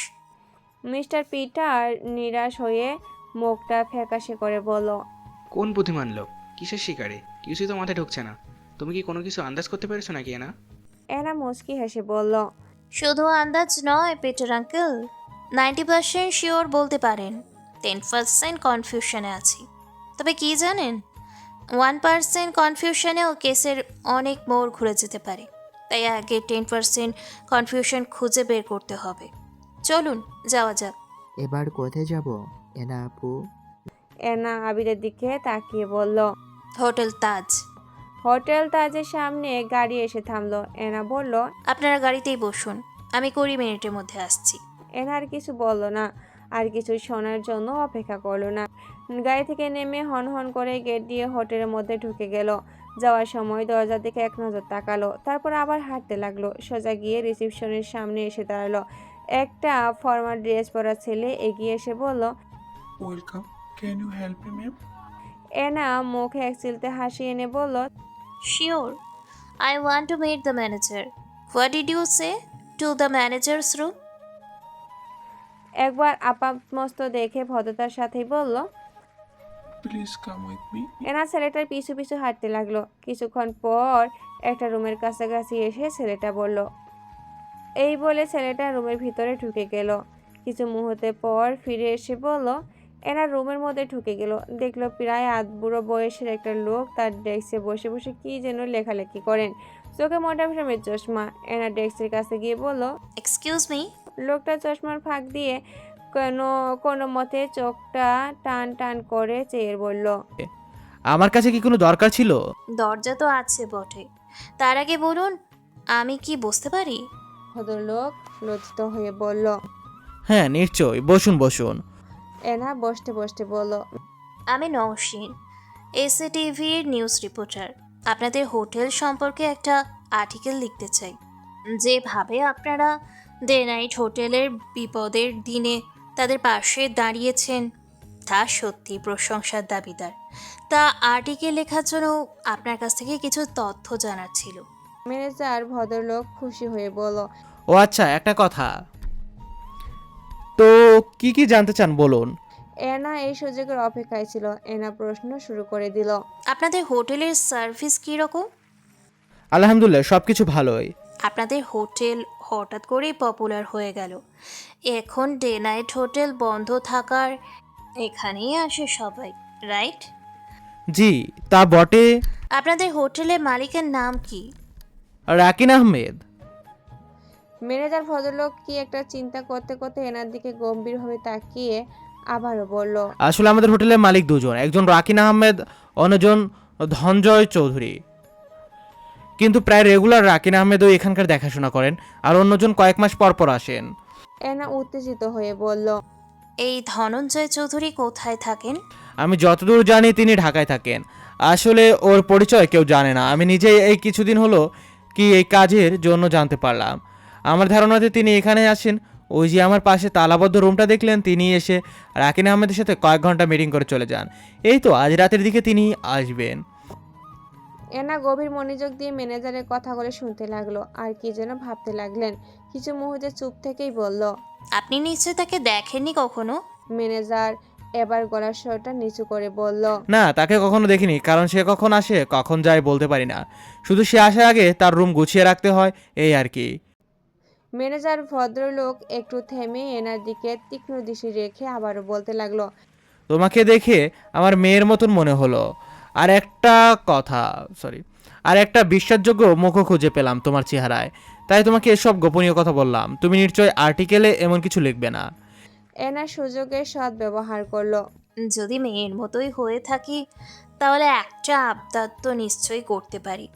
মিস্টার পিটার নিরাশ হয়ে মুখটা ফ্যাকাশে করে বলল, কোন বুদ্ধিমান লোক? কিসের শিকারে? কিছুই তো মাথায় ঢুকছে না। তুমি কি কোনো কিছু আন্দাজ করতে পেরেছো নাকি এনা? এনা মুচকি হেসে বলল, শুধু আন্দাজ নয় পিটার আঙ্কেল, 90% শিওর বলতে পারেন, 10% কনফিউশনে আছি। তবে কি জানেন, 1% কনফিউশনেও কেসের অনেক মোড় ঘুরে যেতে পারে। তাই আগে 10% কনফিউশন খুঁজে বের করতে হবে। চলুন যাওয়া যাক। এবার কোথায় যাব এনা আপু? এনা আবিরের দিকে তাকিয়ে বলল, হোটেল তাজ। হোটেল তাজের সামনে গাড়ি এসে থামলো। এনা বলল, আপনারা গাড়িতেই বসুন, আমি 20 মিনিটের মধ্যে আসছি। এনা আর কিছু বলল না, আর কিছু শোনার জন্য অপেক্ষা করলো না। গাড়ি থেকে নেমে হন হন করে গেট দিয়ে হোটেলের মধ্যে ঢুকে গেল। যাওয়ার সময় দরজার দিকে এক নজর তাকালো, তারপর আবার হাঁটতে লাগলো। সোজা গিয়ে রিসেপশনের সামনে এসে দাঁড়ালো। একটা ফর্মাল ড্রেস পরা ছেলে এগিয়ে এসে বলল, welcome, can you help me ma'am? Ena মুখে এক চিলতে হাসি এনে বলল, Sure, I want to meet the manager. What did you say? To the manager's room? একবার আপাতমস্ত দেখে ভদ্রতার সাথেই বলল, প্লিজ কাম উইথ মি। এনা ছেলেটার পিছু পিছু হাঁটতে লাগলো। কিছুক্ষণ পর একটা রুমের কাছাকাছি এসে ছেলেটা বলল, এই বলে ছেলেটা রুমের ভিতরে ঢুকে গেল। কিছু মুহূর্ত পর ফিরে এসে বলল, এনা রুমের মধ্যে ঢুকে গেল, দেখলো প্রায় আধবুড়ো বয়সের একটা লোক তার ডেস্কে বসে বসে কি যেন লেখালেখি করেন। চোখে মোটা ফ্রেমের চশমা। এনা ডেস্কের কাছে গিয়ে বলল, এক্সকিউজ মি। লোকটা চশমার ফাঁক দিয়ে কোনো মতে চোখটা টান টান করে চেয়ে বলল, আমার কাছে কি কোনো দরকার ছিল? দরজা তো আছে বটে, তার আগে বলুন আমি কি বসতে পারি? ভদ্রলোক লজ্জিত হয়ে বলল। হ্যাঁ নিশ্চয়ই, বসুন বসুন। এনা বসতে বসতে বলল, আমি নওশিন, এসএটিভির নিউজ রিপোর্টার। আপনাদের হোটেল সম্পর্কে একটা আর্টিকেল লিখতে চাই। যেভাবে আপনারা ডে নাইট হোটেলের বিপদের দিনে তাদের পাশে দাঁড়িয়েছেন তা সত্যি প্রশংসার দাবিদার। তা আর্টিকেল লেখার জন্য আপনার কাছ থেকে কিছু তথ্য জানার ছিল। ম্যানেজার ভদ্রলোক খুশি হয়ে বলল, ও আচ্ছা, একটা কথা, তো কি কি জানতে চান বলুন। এনা এই সুযোগের অপেক্ষায় ছিল। এনা প্রশ্ন শুরু করে দিল, আপনাদের হোটেলের সার্ভিস কীরকম? আলহামদুলিল্লাহ, সব কিছু ভালোই। আপনাদের হোটেল হঠাৎ করেই পপুলার হয়ে গেল। এখন ডে নাইট হোটেল বন্ধ থাকার এখানেই আসে সবাই, রাইট? জি তা বটে। আপনাদের হোটেলের মালিকের নাম কি? রাকিন আহমেদ। ম্যানেজার ভদ্রলোক কি একটা চিন্তা করতে করতে এনার দিকে গম্ভীরভাবে তাকিয়ে আবারও বলল, আসলে আমাদের হোটেলের মালিক দুজন, একজন রাকিন আহমেদ, অন্যজন ধনঞ্জয় চৌধুরী। কিন্তু প্রায় রেগুলার রাকিন আহমেদও এখানকার দেখাশোনা করেন, আর অন্যজন কয়েক মাস পর পর আসেন। এনা উত্তেজিত হয়ে বলল, এই ধনঞ্জয় চৌধুরী কোথায় থাকেন? আমি যতদূর জানি তিনি ঢাকায় থাকেন। আসলে ওর পরিচয় কেউ জানে না, আমি নিজেই এই কিছুদিন হলো কি এই কাজের জন্য জানতে পারলাম। আমার ধারণাতে তিনি এখানে আসেন। ওই যে আমার পাশে তালাবদ্ধ রুমটা দেখলেন, তিনি এসে রাকিন আহমেদের সাথে কয়েক ঘন্টা মিটিং করে চলে যান। এই তো আজ রাতের দিকে তিনি আসবেন। এনা গভীর মনোযোগ দিয়ে ম্যানেজারের কথাগুলো শুনতে লাগলো, আর কি যেন ভাবতে লাগলেন। কিছু মুহূর্তে চুপ থেকেই বলল, আপনি নিশ্চয়ই তাকে দেখেননি কখনো? ম্যানেজার এবার গলার স্বরটা নিচু করে বলল, না, তাকে কখনো দেখিনি, কারণ সে কখন আসে কখন যায় বলতে পারি না। শুধু সে আসার আগে তার রুম গুছিয়ে রাখতে হয়, এই আর কি। ম্যানেজার ভদ্রলোক একটু থেমে এনার দিকে তীক্ষ্ণ দৃষ্টি রেখে আবারও বলতে লাগলো, তোমাকে দেখে আমার মেয়ের মতন মনে হলো। আর একটা কথা, আর একটা বিশ্বাসযোগ্য মুখও খুঁজে পেলাম তোমার চেহারায়, তাই তোমাকে এসব গোপনীয় কথা বললাম। তুমি নিশ্চয়ই আর্টিকেলে এমন কিছু লিখবে না। এনা সুযোগের সৎ ব্যবহার করলো। যদি মেয়ের মতোই হয়ে থাকি তাহলে একটা আবদার তো নিশ্চয়ই করতে পারি।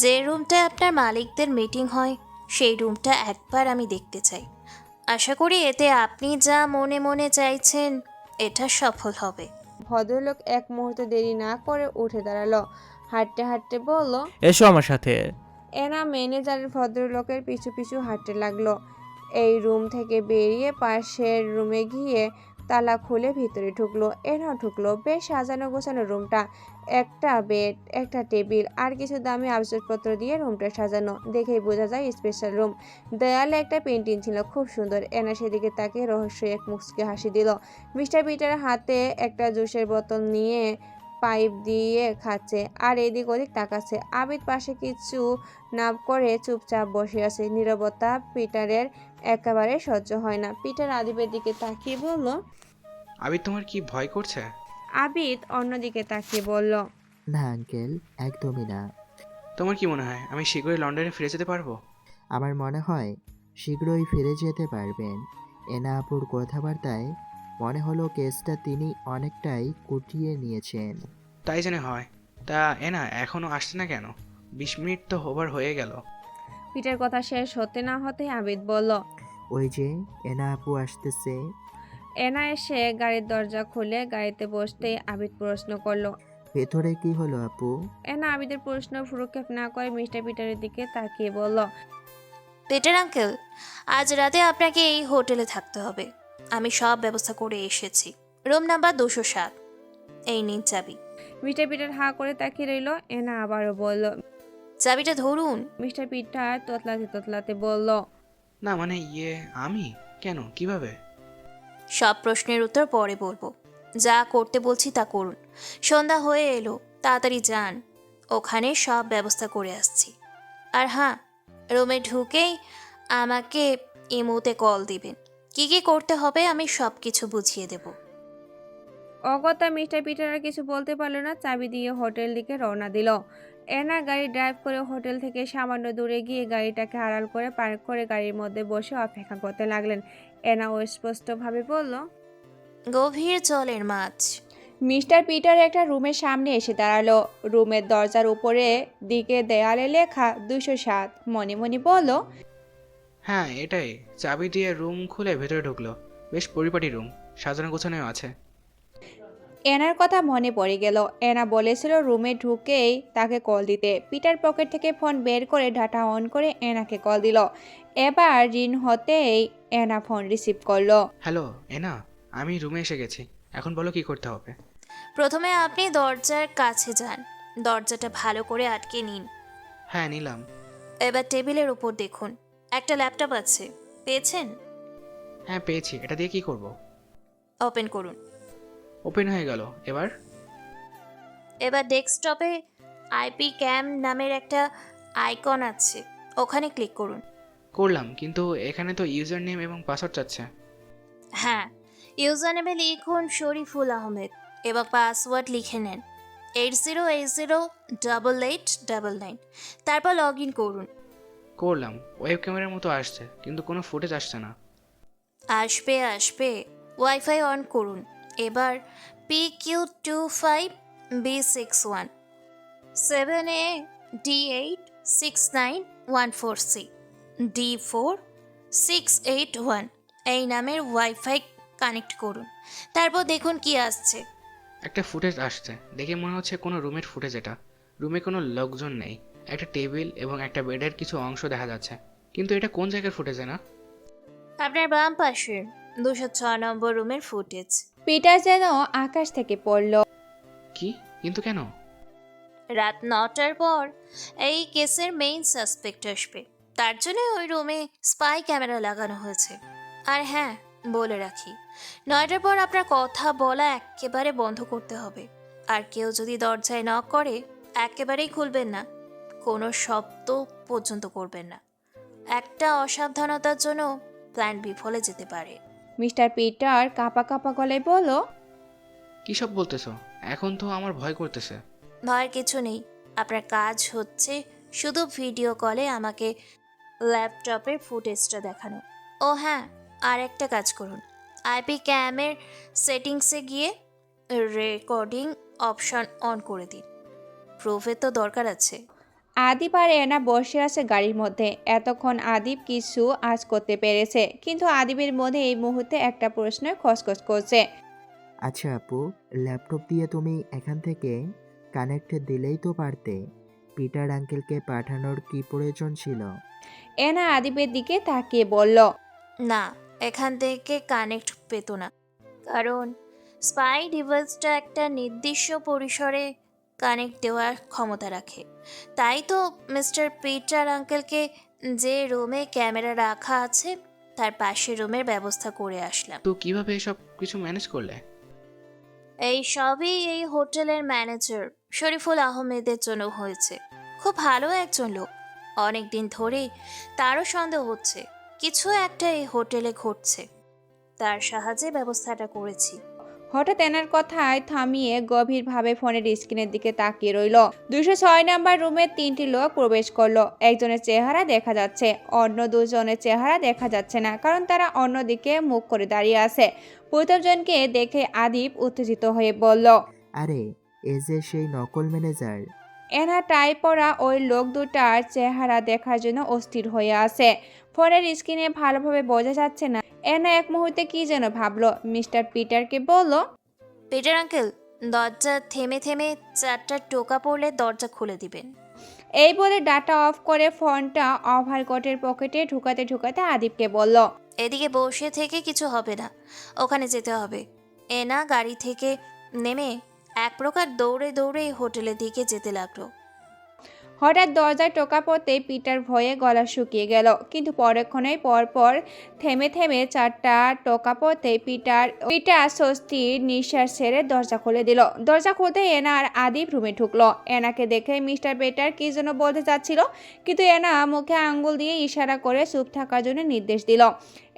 যে রুমটায় আপনার মালিকদের মিটিং হয় সেই রুমটা একবার আমি দেখতে চাই। আশা করি এতে আপনি যা মনে মনে চাইছেন এটা সফল হবে। ভদ্রলোক এক মুহূর্ত দেরি না করে উঠে দাঁড়ালো, হাঁটতে হাঁটতে বলল, এসো আমার সাথে। এনা ম্যানেজারের ভদ্রলোকের পিছু পিছু হাঁটতে লাগলো। এই রুম থেকে বেরিয়ে পাশের রুমে গিয়ে তালা খুলে ভিতরে ঢুকলো। এনাও ঢুকলো। বেশ সাজানো গোছানো রুমটা। একটা বেড, একটা টেবিল আর কিছু দামি আসবাবপত্র দিয়ে রুমটা সাজানো। দেখেই বোঝা যায় স্পেশাল রুম। দেয়ালে একটা পেন্টিং ছিল, খুব সুন্দর। এনা সেদিকে তাকিয়ে রহস্যই এক মুচকি হাসি দিল। মিস্টার পিটার হাতে একটা জুসের বোতল নিয়ে পাইপ দিয়ে খাচ্ছে আর এদিক ওদিক তাকাচ্ছে। আবিদ পাশে কিছু না করে চুপচাপ বসে আছে। নীরবতা পিটারের একেবারে সহ্য হয় না। পিটার আবিদের দিকে তাকিয়ে বলল, আবির তোমার কি ভয় করছে? আবিদ অন্যদিকে তাকিয়ে বলল, না আঙ্কেল, একদমই না। তোমার কি মনে হয় আমি শীঘ্রই লন্ডনে ফিরে যেতে পারবো? আমার মনে হয় শীঘ্রই ফিরে যেতে পারবেন। এনা আপুর কথাবার্তায় মনে হলো কেসটা তিনি অনেকটাই কুটিয়ে নিয়েছেন। তাই জানে হয়। তা এনা এখনো আসছে না কেন? 20 মিনিট তো ওভার হয়ে গেল। পিটার কথা শেষ হতে না হতে আবিদ বলল, ওই যে এনা আপু আসতেছে। এনা এসে গাড়ির দরজা খুলে গাড়িতে বসতে আবিদ প্রশ্ন করলো, ভেতরে কি হলো আপু? এনা আবিদের প্রশ্ন ভ্রুক্ষেপ না করে মিস্টার পিটারের দিকে তাকিয়ে বলল, পিটার আঙ্কেল, আজ রাতে আপনাকে এই হোটেলে থাকতে হবে। আমি সব ব্যবস্থা করে এসেছি। Room number 207। এই নিন চাবি। মিস্টার পিটার হাঁ করে তাকিয়ে রইল। এনা আবারও বলল, চাবিটা ধরুন। মিস্টার পিটার তোতলাতে তোতলাতে বলল, না মানে আমি কেন, কিভাবে? সব প্রশ্নের উত্তর পরে বলবো। যা করতে বলছি তা করুন। সন্ধ্যা হয়ে এলো, তাড়াতাড়ি যান, ওখানে সব ব্যবস্থা করে আসছি। আর হ্যাঁ, রুমে ঢুকেই আমাকে ইমোতে কল দিবেন। কি কি করতে হবে আমি সব কিছু বুঝিয়ে দেব। অগত্যা মিস্টার পিটার আর কিছু বলতে পারল না, চাবি দিয়ে হোটেল দিকে রওনা দিল। এনা গাড়ি ড্রাইভ করে হোটেল থেকে সামান্য দূরে গিয়ে গাড়িটাকে আড়াল করে পার্ক করে গাড়ির মধ্যে বসে অপেক্ষা করতে লাগলেন। এনা স্পষ্টভাবে বলল, গভীর জলের মাছ। মিস্টার পিটার একটা রুমের সামনে এসে দাঁড়ালো। রুমের দরজার উপরে দিকে দেয়ালে লেখা 207। মনে মনে বলল, হ্যাঁ এটাই। চাবি দিয়ে রুম খুলে ভেতরে ঢুকলো। বেশ পরিপাটি রুম, সাজানো গোছানো আছে। এনার কথা মনে পড়ে গেল। এনা বলেছিল রুমে ঢুকেই তাকে কল দিতে। পিটার পকেট থেকে ফোন বের করে ডাটা অন করে এনাকে কল দিল। এবার রিং হতেই এনা ফোন রিসিভ করলো। হ্যালো এনা, আমি রুমে এসে গেছি। এখন বলো কি করতে হবে। প্রথমে আপনি দরজার কাছে যান, দরজাটা ভালো করে আটকে নিন। হ্যাঁ নিলাম। এবার টেবিলের উপর দেখুন, একটা ল্যাপটপ আছে, পেয়েছেন? হ্যাঁ পেয়েছি। এটা দিয়ে কি করব? ওপেন করুন। ওপেন হয়ে গেল। এবার ডেস্কটপে আইপি ক্যাম নামের একটা আইকন আছে, ওখানে ক্লিক করুন। করলাম, কিন্তু এখানে তো ইউজার নেম এবং পাসওয়ার্ড চাচ্ছে। হ্যাঁ, ইউজার নেমে লিখুন শরীফুল আহমেদ এবং পাসওয়ার্ড লিখে নেন 80808899। তারপর লগ ইন করুন। করলাম। ওয়েব ক্যামেরার মতো আসছে, কিন্তু কোনো ফুটেজ আসছে না। আসবে। ওয়াইফাই অন করুন। এবার PQ25B61 7A D869146 D4681 এই নামের ওয়াইফাই কানেক্ট করুন। তারপর দেখুন কি আসছে। একটা ফুটেজ আসছে, দেখে মনে হচ্ছে কোনো রুমের ফুটেজ। এটা রুমে কোনো লোকজন নেই, একটা টেবিল এবং একটা বেডের কিছু অংশ দেখা যাচ্ছে। কিন্তু এটা কোন জায়গার ফুটেজ না? আপনার বাম পাশের 206 নম্বর রুমের ফুটেজ। পিটার যেন আকাশ থেকে পড়ল। কি? কিন্তু কেন? রাত 9টার পর এই কেসের মেইন সাসপেক্ট আসবে, তার জন্য ওই রুমে স্পাই ক্যামেরা লাগানো হয়েছে। আর হ্যাঁ, বলে রাখি, 9টার পর আপনার কথা বলা একেবারে বন্ধ করতে হবে। আর কেউ যদি দরজায় নক করে একেবারেই খুলবেন না, কোনো শব্দ পর্যন্ত করবেন না। একটা অসাবধানতার জন্য প্ল্যান বিফলে যেতে পারে। মিস্টার পিটার কাঁপা কাঁপা গলায় বলল, কী সব বলতেছো? এখন তো আমার ভয় করতেছে। ভয়ের কিছু নেই। আপনার কাজ হচ্ছে শুধু ভিডিও কলে আমাকে ল্যাপটপের ফুটেজটা দেখানো। ও হ্যাঁ, আর একটা কাজ করুন, আইপি ক্যামের সেটিংসে গিয়ে রেকর্ডিং অপশন অন করে দিন। প্রুফের তো দরকার আছে। আদিপ আর এনা বসে আছে গাড়ির মধ্যে। এতক্ষণ আদিপ কিছু আজ করতে পেরেছে, কিন্তু আদিবের মধ্যে এই মুহূর্তে একটা প্রশ্ন খসখস করছে। আচ্ছা আপু, ল্যাপটপ দিয়ে তুমি এখান থেকে কানেক্ট দিলেই তো পারতে। পিটার আঙ্কেলকে পাঠানোর কি প্রয়োজন ছিল? এনা আদিবের দিকে তাকিয়ে বলল, না, এখান থেকে কানেক্ট পেত না, কারণ স্পাই ডিভাইসটা একটা নির্দিষ্ট পরিসরে কানেক্ট দেওয়ার ক্ষমতা রাখে। তাই তো মিস্টার পিটার আঙ্কেলকে যে রুমে ক্যামেরা রাখা আছে তার পাশে রুমের ব্যবস্থা করে আসলাম। তো কিভাবে এসব কিছু ম্যানেজ করলে? এই সবই এই হোটেলের ম্যানেজার শরীফুল আহমেদের জন্য হয়েছে। খুব ভালো একজন লোক, অনেক দিন ধরেই তারও সন্দেহ হচ্ছে কিছু একটা এই হোটেলে ঘটছে, তার সাহায্যে ব্যবস্থাটা করেছি। হঠাৎ এনার কথায় থামিয়ে গভীরভাবে ফোনের স্ক্রিনের দিকে তাকিয়ে রইল। 206 নাম্বার রুমে 3টি লোক প্রবেশ করলো। একজনের চেহারা দেখা যাচ্ছে, অন্য দুজনের চেহারা দেখা যাচ্ছে না, কারণ তারা অন্যদিকে মুখ করে দাঁড়িয়ে আছে। প্রথমজনকে দেখে আদিপ উত্তেজিত হয়ে বলল, আরে এ যে সেই নকল ম্যানেজার। এনা টাই পরা ওই লোক দুটার চেহারা দেখার জন্য অস্থির হয়ে আছে। ফোনের স্ক্রিনে ভালোভাবে বোঝা যাচ্ছে না। এনা এক মুহূর্তে কি যেন ভাবলো। মিস্টার পিটারকে বলল, পিটার আঙ্কেল, দরজা থেমে থেমে 4টা টোকা পড়লে দরজা খুলে দিবেন। এই বলে ডাটা অফ করে ফোনটা ওভারকোটের পকেটে ঢুকাতে ঢুকাতে আদিবকে বলল, এদিকে বসে থেকে কিছু হবে না, ওখানে যেতে হবে। এনা গাড়ি থেকে নেমে এক প্রকার দৌড়ে দৌড়ে হোটেলের দিকে যেতে লাগলো। হঠাৎ দরজায় টোকা পড়তে পিটার ভয়ে গলা শুকিয়ে গেল, কিন্তু পরক্ষণেই পরপর থেমে থেমে 4টা টোকা পড়তে পিটার স্বস্তির নিঃশ্বাস ছেড়ে দরজা খুলে দিল। দরজা খুলতে এনা আর আদিপ রুমে ঢুকলো। এনাকে দেখে মিস্টার বেটার কি যেন বলতে চাচ্ছিল, কিন্তু এনা মুখে আঙ্গুল দিয়ে ইশারা করে চুপ থাকার জন্য নির্দেশ দিল।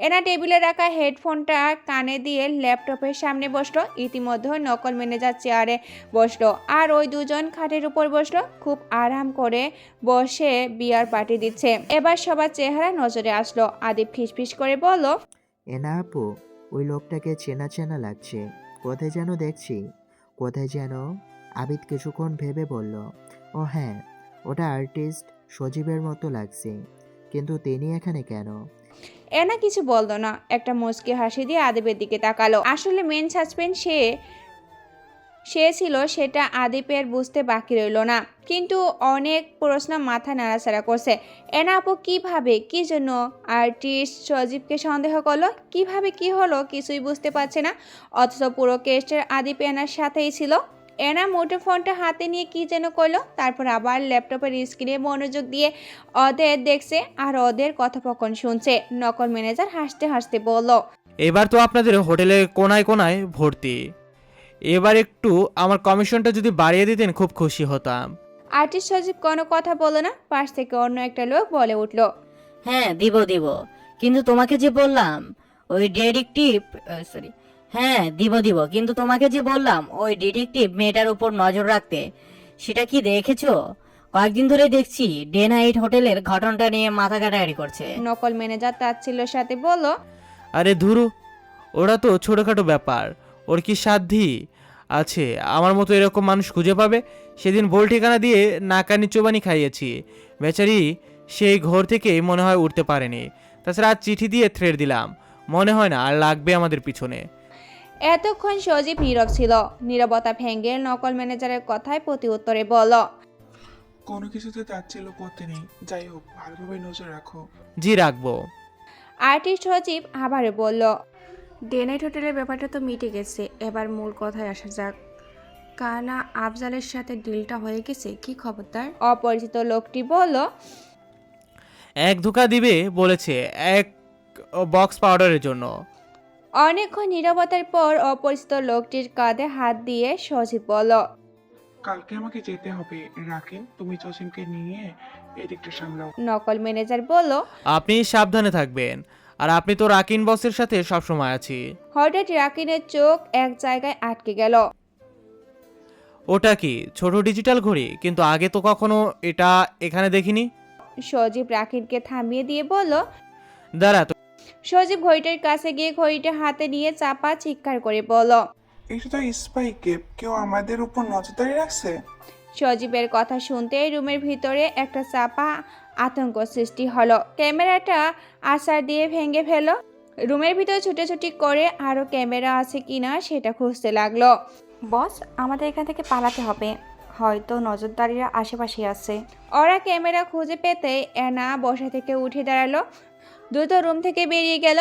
এনা টেবিলে রাখা হেডফোনটা কানে দিয়ে ল্যাপটপের সামনে বসলো। ইতিমধ্যে নকল ম্যানেজার চেয়ারে বসলো আর ওই দুজন খাটের উপর বসলো। খুব আরাম করে বসে বিয়ার পার্টি দিচ্ছে। এবার সবার চেহারা নজরে আসলো। আদিপ ফিসফিস করে বলল, এনা আপু, ওই লোকটাকে চেনা চেনা লাগছে, কোথায় যেন দেখছি। কোথায় যেন? আবিদ কিছুক্ষণ ভেবে বলল, ও হ্যাঁ, ওটা আর্টিস্ট সজীবের মতো লাগছে, কিন্তু তিনি এখানে কেন? এনা কিছু বলল না, একটা মুচকি হাসি দিয়ে আদিপের দিকে তাকালো। আসলে মেন সাসপেন্স সে ছিল সেটা আদিপের বুঝতে বাকি রইল না, কিন্তু অনেক প্রশ্ন মাথা নাড়াচাড়া করছে। এনা আপু কিভাবে, কি জন্য আর্টিস্ট সজীবকে সন্দেহ করলো, কিভাবে কি হলো কিছুই বুঝতে পারছে না। অথচ পুরো কেসটার আদিপ এনার সাথেই ছিল। এনা মুঠোফোনটা হাতে নিয়ে কি যেন করলো, তারপর আবার ল্যাপটপের স্ক্রিনে মনোযোগ দিয়ে ওদের দেখছে আর ওদের কথোপকথন শুনছে। নকল ম্যানেজার হাসতে হাসতে বলল, এবার তো আপনাদের হোটেলের কোনায় কোনায় ভর্তি। এবার একটু আমার কমিশনটা যদি বাড়িয়ে দিতেন খুব খুশি হতাম। আর্টিস্ট সজীব কোনো কথা বলল না। পাশ থেকে অন্য একটা লোক বলে উঠল, হ্যাঁ দিব, কিন্তু তোমাকে যে বললাম ওই ডিটেকটিভ, হ্যাঁ দিব, কিন্তু তোমাকে যে বললাম ওই ডিটেকটিভ মেয়েটার উপর নজর রাখতে, সেটা কি দেখেছো? কয়েকদিন ধরে দেখছি ডে নাইট হোটেলের ঘটনাটা নিয়ে মাথা কাটাকাটি করছে। নকল ম্যানেজার তাচ্ছিল্যের সাথে বলল, আরে ধুরু, ওরা তো ছোটোখাটো ব্যাপার, ওর কি সাধ্যি আছে আমার মতো এরকম মানুষ খুঁজে পাবে? সেদিন ভুল ঠিকানা দিয়ে নাকানি চোবানি খাইয়েছি, বেচারি সেই ঘর থেকে মনে হয় উঠতে পারেনি। তাছাড়া আজ চিঠি দিয়ে থ্রেড দিলাম, মনে হয় না আর লাগবে আমাদের পিছনে। এতক্ষণ সজীব নীরব ছিল। নীরবতা ভেঙে নকল ম্যানেজারের কথায় প্রতি উত্তরে বলল, কোনো কিছুতে তাচ্ছিল্য করতে নেই, যাই হোক ভালোভাবে নজর রাখো। জি রাখবো। আর্টিস্ট সজীব আবারও বলল, ডে নাইট হোটেলের ব্যাপারটা তো মিটে গেছে, এবার মূল কথায় আসা যাক। কানা আফজালের সাথে ডিলটা হয়ে গেছে, কি খবর তার? অপরিচিত লোকটি বলল, এক ধোকা দিবে বলেছে, এক বক্স পাউডারের জন্য। অনেকক্ষণ নীরবতার পর অপরিচিত লোকটির কাঁধে হাত দিয়ে সজীব বলল, কালকে আমাকে যেতে হবে, রাখেন তুমি জসিমকে নিয়ে এদিকটা সামলাও। নকল ম্যানেজার বলল, আপনি সাবধানে থাকবেন, আর আপনি তো রাকিন বসের সাথে সবসময় আছি। হঠাৎ রাকিনের চোখ এক জায়গায় আটকে গেল। ওটা কি ছোট ডিজিটাল ঘড়ি? কিন্তু আগে তো কখনো এটা এখানে দেখিনি। সজীব রাকিনকে থামিয়ে দিয়ে বলল, দাঁড়া তো। সজীব ঘড়িটার কাছে গিয়ে ঘড়িটা হাতে নিয়ে চাপা চিৎকার করে বলল, এটা তো স্পাই কেপ, কেউ আমাদের উপর নজরদারি রাখছে। সজীবের কথা শুনতে রুমের ভিতরে একটা চাপা আতঙ্ক সৃষ্টি হলো। ক্যামেরাটা আছাড় দিয়ে ভেঙে ফেলো। রুমের ভিতরে ছুটাছুটি করে আরও ক্যামেরা আছে কিনা সেটা খুঁজতে লাগলো। বস, আমাদের এখান থেকে পালাতে হবে, হয়তো নজরদারিরা আশেপাশে আছে। ওরা ক্যামেরা খুঁজে পেতে এনা বসা থেকে উঠে দাঁড়ালো, দ্রুত রুম থেকে বেরিয়ে গেল।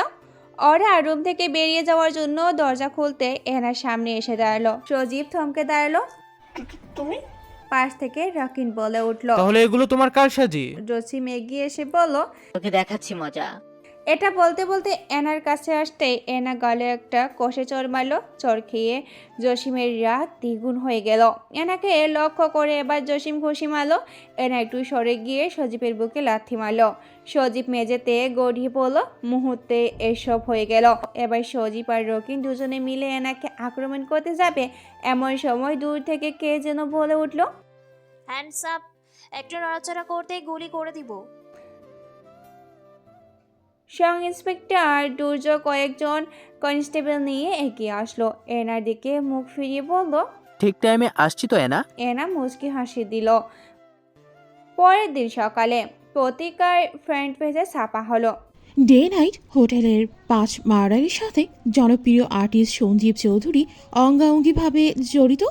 ওরা রুম থেকে বেরিয়ে যাওয়ার জন্য দরজা খুলতে এনার সামনে এসে দাঁড়ালো। সজীব থমকে দাঁড়ালো। তুমি? পাশ থেকে রাকিন বলে উঠল, তাহলে এগুলো তোমার কার সাজি? জসিম এগিয়ে এসে বলল, তোকে দেখাচ্ছি মজা। এটা বলতে বলতে এনার কাছে আসতেই এনা গালে একটা কষে চড় মারলো। চড় খেয়ে জসিমের রাগ দ্বিগুণ হয়ে গেল। এনাকে লক্ষ্য করে এবার জসিম ঘুষি মারলো। এনা একটু সরে গিয়ে সজীবের বুকে লাথি মারলো। সজীব মেঝেতে গড়িয়ে পড়লো। মুহূর্তে এসব হয়ে গেল। এবার সজীব আর রকিন দুজনে মিলে এনাকে আক্রমণ করতে যাবে, এমন সময় দূর থেকে কে যেন বলে উঠল, হ্যান্ডস আপ, একটু নড়াচড়া করতেই গুলি করে দিব। সং ইন্সপেক্টর দুর্য কয়েকজন কনস্টেবল নিয়ে এগিয়ে আসলো। এনার দিকে মুখ ফিরিয়ে বলল, ঠিক টাইমে আসছি তো এনা। এনা মুচকি হাসি দিল। পরের দিন সকালে পত্রিকার ফ্রন্ট পেজে ছাপা হলো, ডে নাইট হোটেলের 5 মার্ডারের সাথে জনপ্রিয় আর্টিস্ট সঞ্জীব চৌধুরী অঙ্গাঙ্গিভাবে জড়িত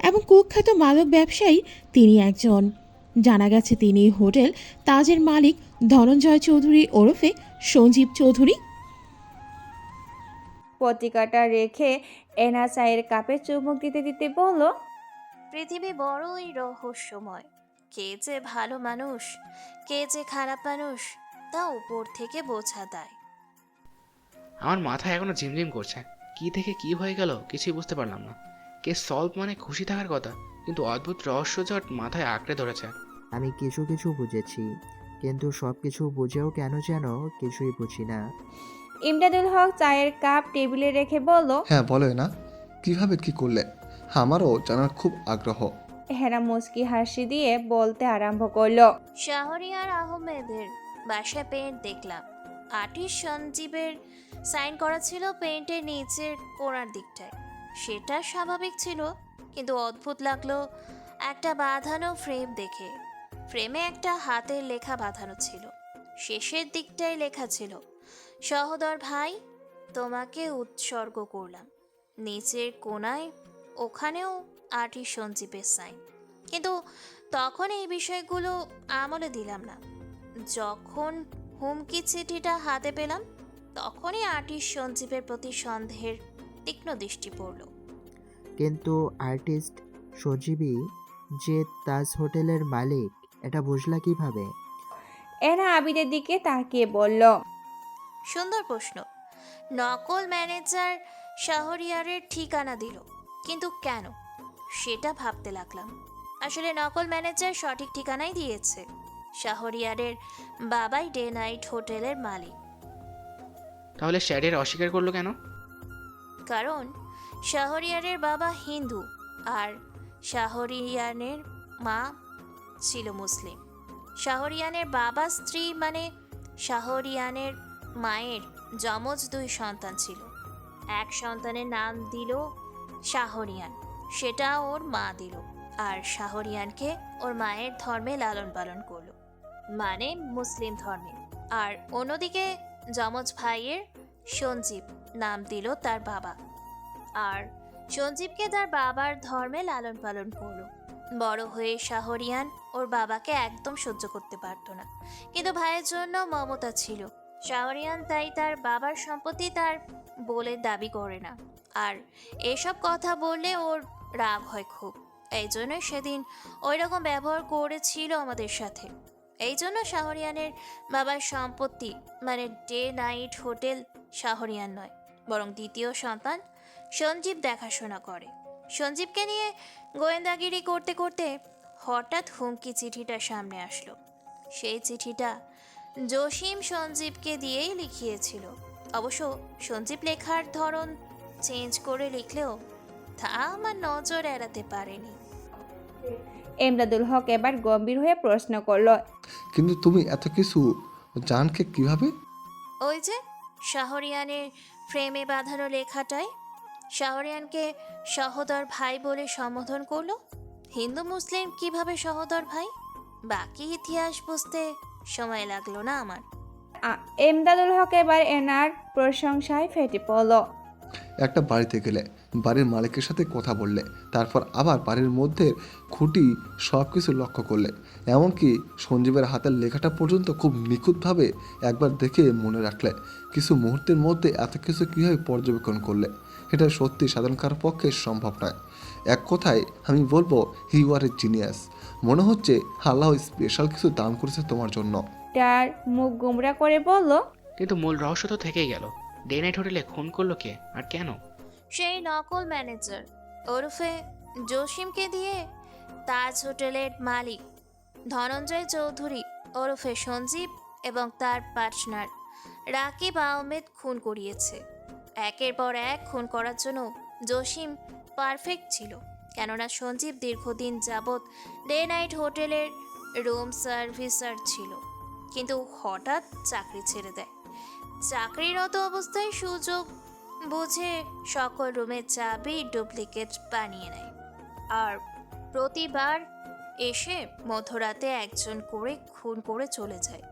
এবং কুখ্যাত মাদক ব্যবসায়ী তিনি একজন। জানা গেছে তিনি হোটেল তাজের মালিক ধনঞ্জয় চৌধুরী ওরফে সঞ্জীব চৌধুরী। পত্রিকাটা রেখে এনা চায়ের কাপে চুমুক দিতে দিতে বলল, পৃথিবী বড়ই রহস্যময়। কে যে ভালো মানুষ কে যে খারাপ মানুষ তা উপর থেকে বোঝা দেয়। আমার মাথায় এখনো ঝিমঝিম করছে, কি থেকে কি হয়ে গেল কিছুই বুঝতে পারলাম না। কেস সলভ মানে খুশি থাকার কথা, কিন্তু অদ্ভুত রহস্যজট মাথায় আঁকড়ে ধরেছে। আমি কিছু কিছু বুঝেছি, কিন্তু সব কিছু বুঝেও কেন যেন কিছুই বুঝি না। ইমদাদুল হক চায়ের কাপ টেবিলে রেখে বলল, হ্যাঁ বলো না, কিভাবে কি করলে? আমারও জানার খুব আগ্রহ। হেনা মুচকি হাসি দিয়ে বলতে আরম্ভ করলো। শাহরিয়ার আহমেদের বাসায় পেন্ট দেখলাম। আর্টিস্ট সঞ্জীবের সাইন করা ছিল পেন্টের নিচের কোণার দিকটায়। সেটা স্বাভাবিক ছিল, কিন্তু অদ্ভুত লাগলো একটা বাঁধানো ফ্রেম দেখে। ফ্রেমে একটা হাতের লেখা বাঁধানো ছিল। শেষের দিকটায় লেখা ছিল, সহোদর ভাই, তোমাকে উৎসর্গ করলাম। নিচের কোণায় ওখানেও আর্টিস্ট সঞ্জীবের সাইন। কিন্তু তখন এই বিষয়গুলো আমলে দিলাম না। যখন হুমকি চিঠিটা হাতে পেলাম, তখনই আর্টিস্ট সঞ্জীবের প্রতি সন্দেহের তীক্ষ্ণ দৃষ্টি পড়ল। কিন্তু আর্টিস্ট সজীবী যে তাজ হোটেলের মালিক, এটা বুঝলা কিভাবে? এনা আবিদের দিকে তাকিয়ে বলল, সুন্দর প্রশ্ন। নকল ম্যানেজার শাহরিয়ারের ঠিকানা দিল, কিন্তু কেন সেটা ভাবতে লাগলাম। আসলে নকল ম্যানেজার সঠিক ঠিকানাই দিয়েছে। শাহরিয়ারের বাবাই ডে নাইট হোটেলের মালিক। তাহলে শ্যাডের অস্বীকার করলো কেন? কারণ শাহরিয়ারের বাবা হিন্দু আর শাহরিয়ানের মা ছিল মুসলিম। শাহরিয়ানের বাবা স্ত্রী মানে শাহরিয়ানের মায়ের যমজ 2 সন্তান ছিল। এক সন্তানের নাম দিল শাহরিয়ান, সেটা ওর মা দিল। আর শাহরিয়ানকে ওর মায়ের ধর্মে লালন পালন করলো, মানে মুসলিম ধর্মে। আর অন্যদিকে যমজ ভাইয়ের সঞ্জীব নাম দিল তার বাবা, আর সঞ্জীবকে তার বাবার ধর্মে লালন পালন করলো। বড় হয়ে শাহরিয়ান ওর বাবাকে একদম সহ্য করতে পারতো না, কিন্তু ভাইয়ের জন্য মমতা ছিল। শাহরিয়ান তাই তার বাবার সম্পত্তি তার বলে দাবি করে না, আর এসব কথা বললে ওর রাগ হয় খুব। এই জন্য সেদিন ওই রকম ব্যবহার করেছিল আমাদের সাথে। এই জন্য শাহরিয়ানের বাবার সম্পত্তি মানে ডে নাইট হোটেল শাহরিয়ান নয়, বরং দ্বিতীয় সন্তান সঞ্জীব দেখাশোনা করে। সঞ্জীবকে নিয়ে গোয়েন্দাগিরি করতে করতে হঠাৎ হুমকি চিঠিটা সামনে আসলো। সেই চিঠিটা জসিম সঞ্জীবকে দিয়েই লিখিয়েছিল। অবশ্য সঞ্জীব লেখার ধরন চেঞ্জ করে লিখলেও তা আমার নজর এড়াতে পারেনি। ইমদাদুল হক এবার গম্ভীর হয়ে প্রশ্ন করলো, কিন্তু তুমি এত কিছু জানকে কিভাবে? ওই যে শাহরিয়ানের ফ্রেমে বাঁধানো লেখাটায় শাহরিয়ানকে সহোদর ভাই বলে সম্বোধন করলো। হিন্দু মুসলিম কিভাবে সহোদর ভাই, বাকি ইতিহাস বুঝতে সময় লাগলো না আমার। ইমদাদুল হক এবার এনার প্রশংসায় ফেটে পড়ল। একটা বাড়িতে গেলে বাড়ির মালিকের সাথে কথা বললে, তারপর আবার বাড়ির মধ্যে খুঁটি সব কিছু লক্ষ্য করলে, এমনকি সঞ্জীবের হাতের লেখাটা পর্যন্ত খুব নিখুঁতভাবে একবার দেখে মনে রাখলে, কিছু মুহূর্তের মধ্যে এত কিছু কীভাবে পর্যবেক্ষণ করলে, এটা সত্যি সাধারণ কারোর পক্ষে সম্ভব নয়। এক কথায় আমি বলবো, ইউ আর এ জিনিয়াস। মনে হচ্ছে আল্লাহ স্পেশাল কিছু দান করেছে তোমার জন্য। তার মুখ গুমরা করে বলল, কিন্তু মূল রহস্য তো থেকেই গেল, ডে নাইট হোটেলে খুন করলো কে আর কেন? সেই নকল ম্যানেজার ওরফে জসিমকে দিয়ে তাজ হোটেলের মালিক ধনঞ্জয় চৌধুরী ওরফে সঞ্জীব এবং তার পার্টনার রাকিব আহমেদ খুন করিয়েছে। একের পর এক খুন করার জন্য জসিম পারফেক্ট ছিল, কেননা সঞ্জীব দীর্ঘদিন যাবৎ ডে নাইট হোটেলের রুম সার্ভিসার ছিল, কিন্তু হঠাৎ চাকরি ছেড়ে দেয়। চাকরিরত অবস্থায় সুযোগ বুঝে সকল রুমের চাবি ডুপ্লিকেট বানিয়ে নেয়, আর প্রতিবার এসে মধ্যরাতে একজন করে খুন করে চলে যায়।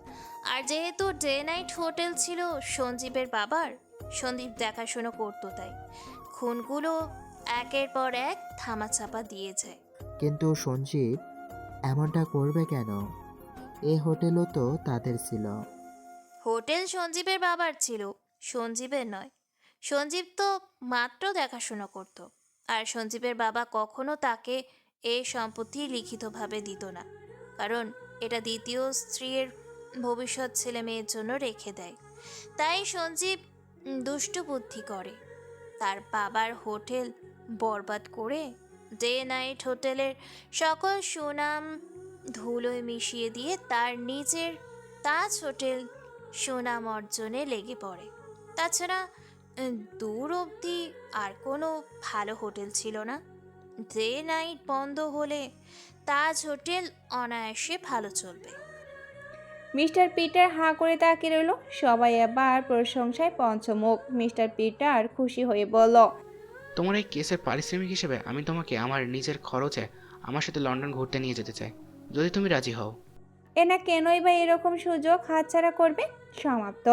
আর যেহেতু ডে নাইট হোটেল ছিল সঞ্জীবের বাবার, সঞ্জীব দেখাশোনা করতো, তাই খুনগুলো একের পর এক থামাচাপা দিয়ে যায়। কিন্তু সঞ্জীব এমনটা করবে কেন? এই হোটেলও তো তাদের ছিল। হোটেল সঞ্জীবের বাবার ছিল, সঞ্জীবের নয়। সঞ্জীব তো মাত্র দেখাশোনা করত, আর সঞ্জীবের বাবা কখনো তাকে এই সম্পত্তি লিখিতভাবে দিত না। কারণ এটা দ্বিতীয় স্ত্রীর ভবিষ্যৎ ছেলে মেয়ের জন্য রেখে দেয়। তাই সঞ্জীব দুষ্টু বুদ্ধি করে, তার বাবার হোটেল বরবাদ করে ডে নাইট হোটেলের সকল সুনাম ধুলোয় মিশিয়ে দিয়ে তার নিজের তাজ হোটেল সুনাম অর্জনে লেগে পড়ে। তাছাড়া দূর অবধি আর কোনো ভালো হোটেল ছিল না। ডে নাইট বন্ধ হলে তাজ হোটেল অনায়াসে ভালো চলবে। মিস্টার পিটার হাঁ করে তাকিয়ে রইল। সবাই আবার প্রশংসায় পঞ্চমুখ। মিস্টার পিটার খুশি হয়ে বলল, তোমার এই কেসের পারিশ্রমিক হিসেবে আমি তোমাকে আমার নিজের খরচে আমার সাথে লন্ডন ঘুরতে নিয়ে যেতে চাই, যদি তুমি রাজি হও। এনা কেনই বা এরকম সুযোগ হাতছাড়া করবে। সমাপ্ত।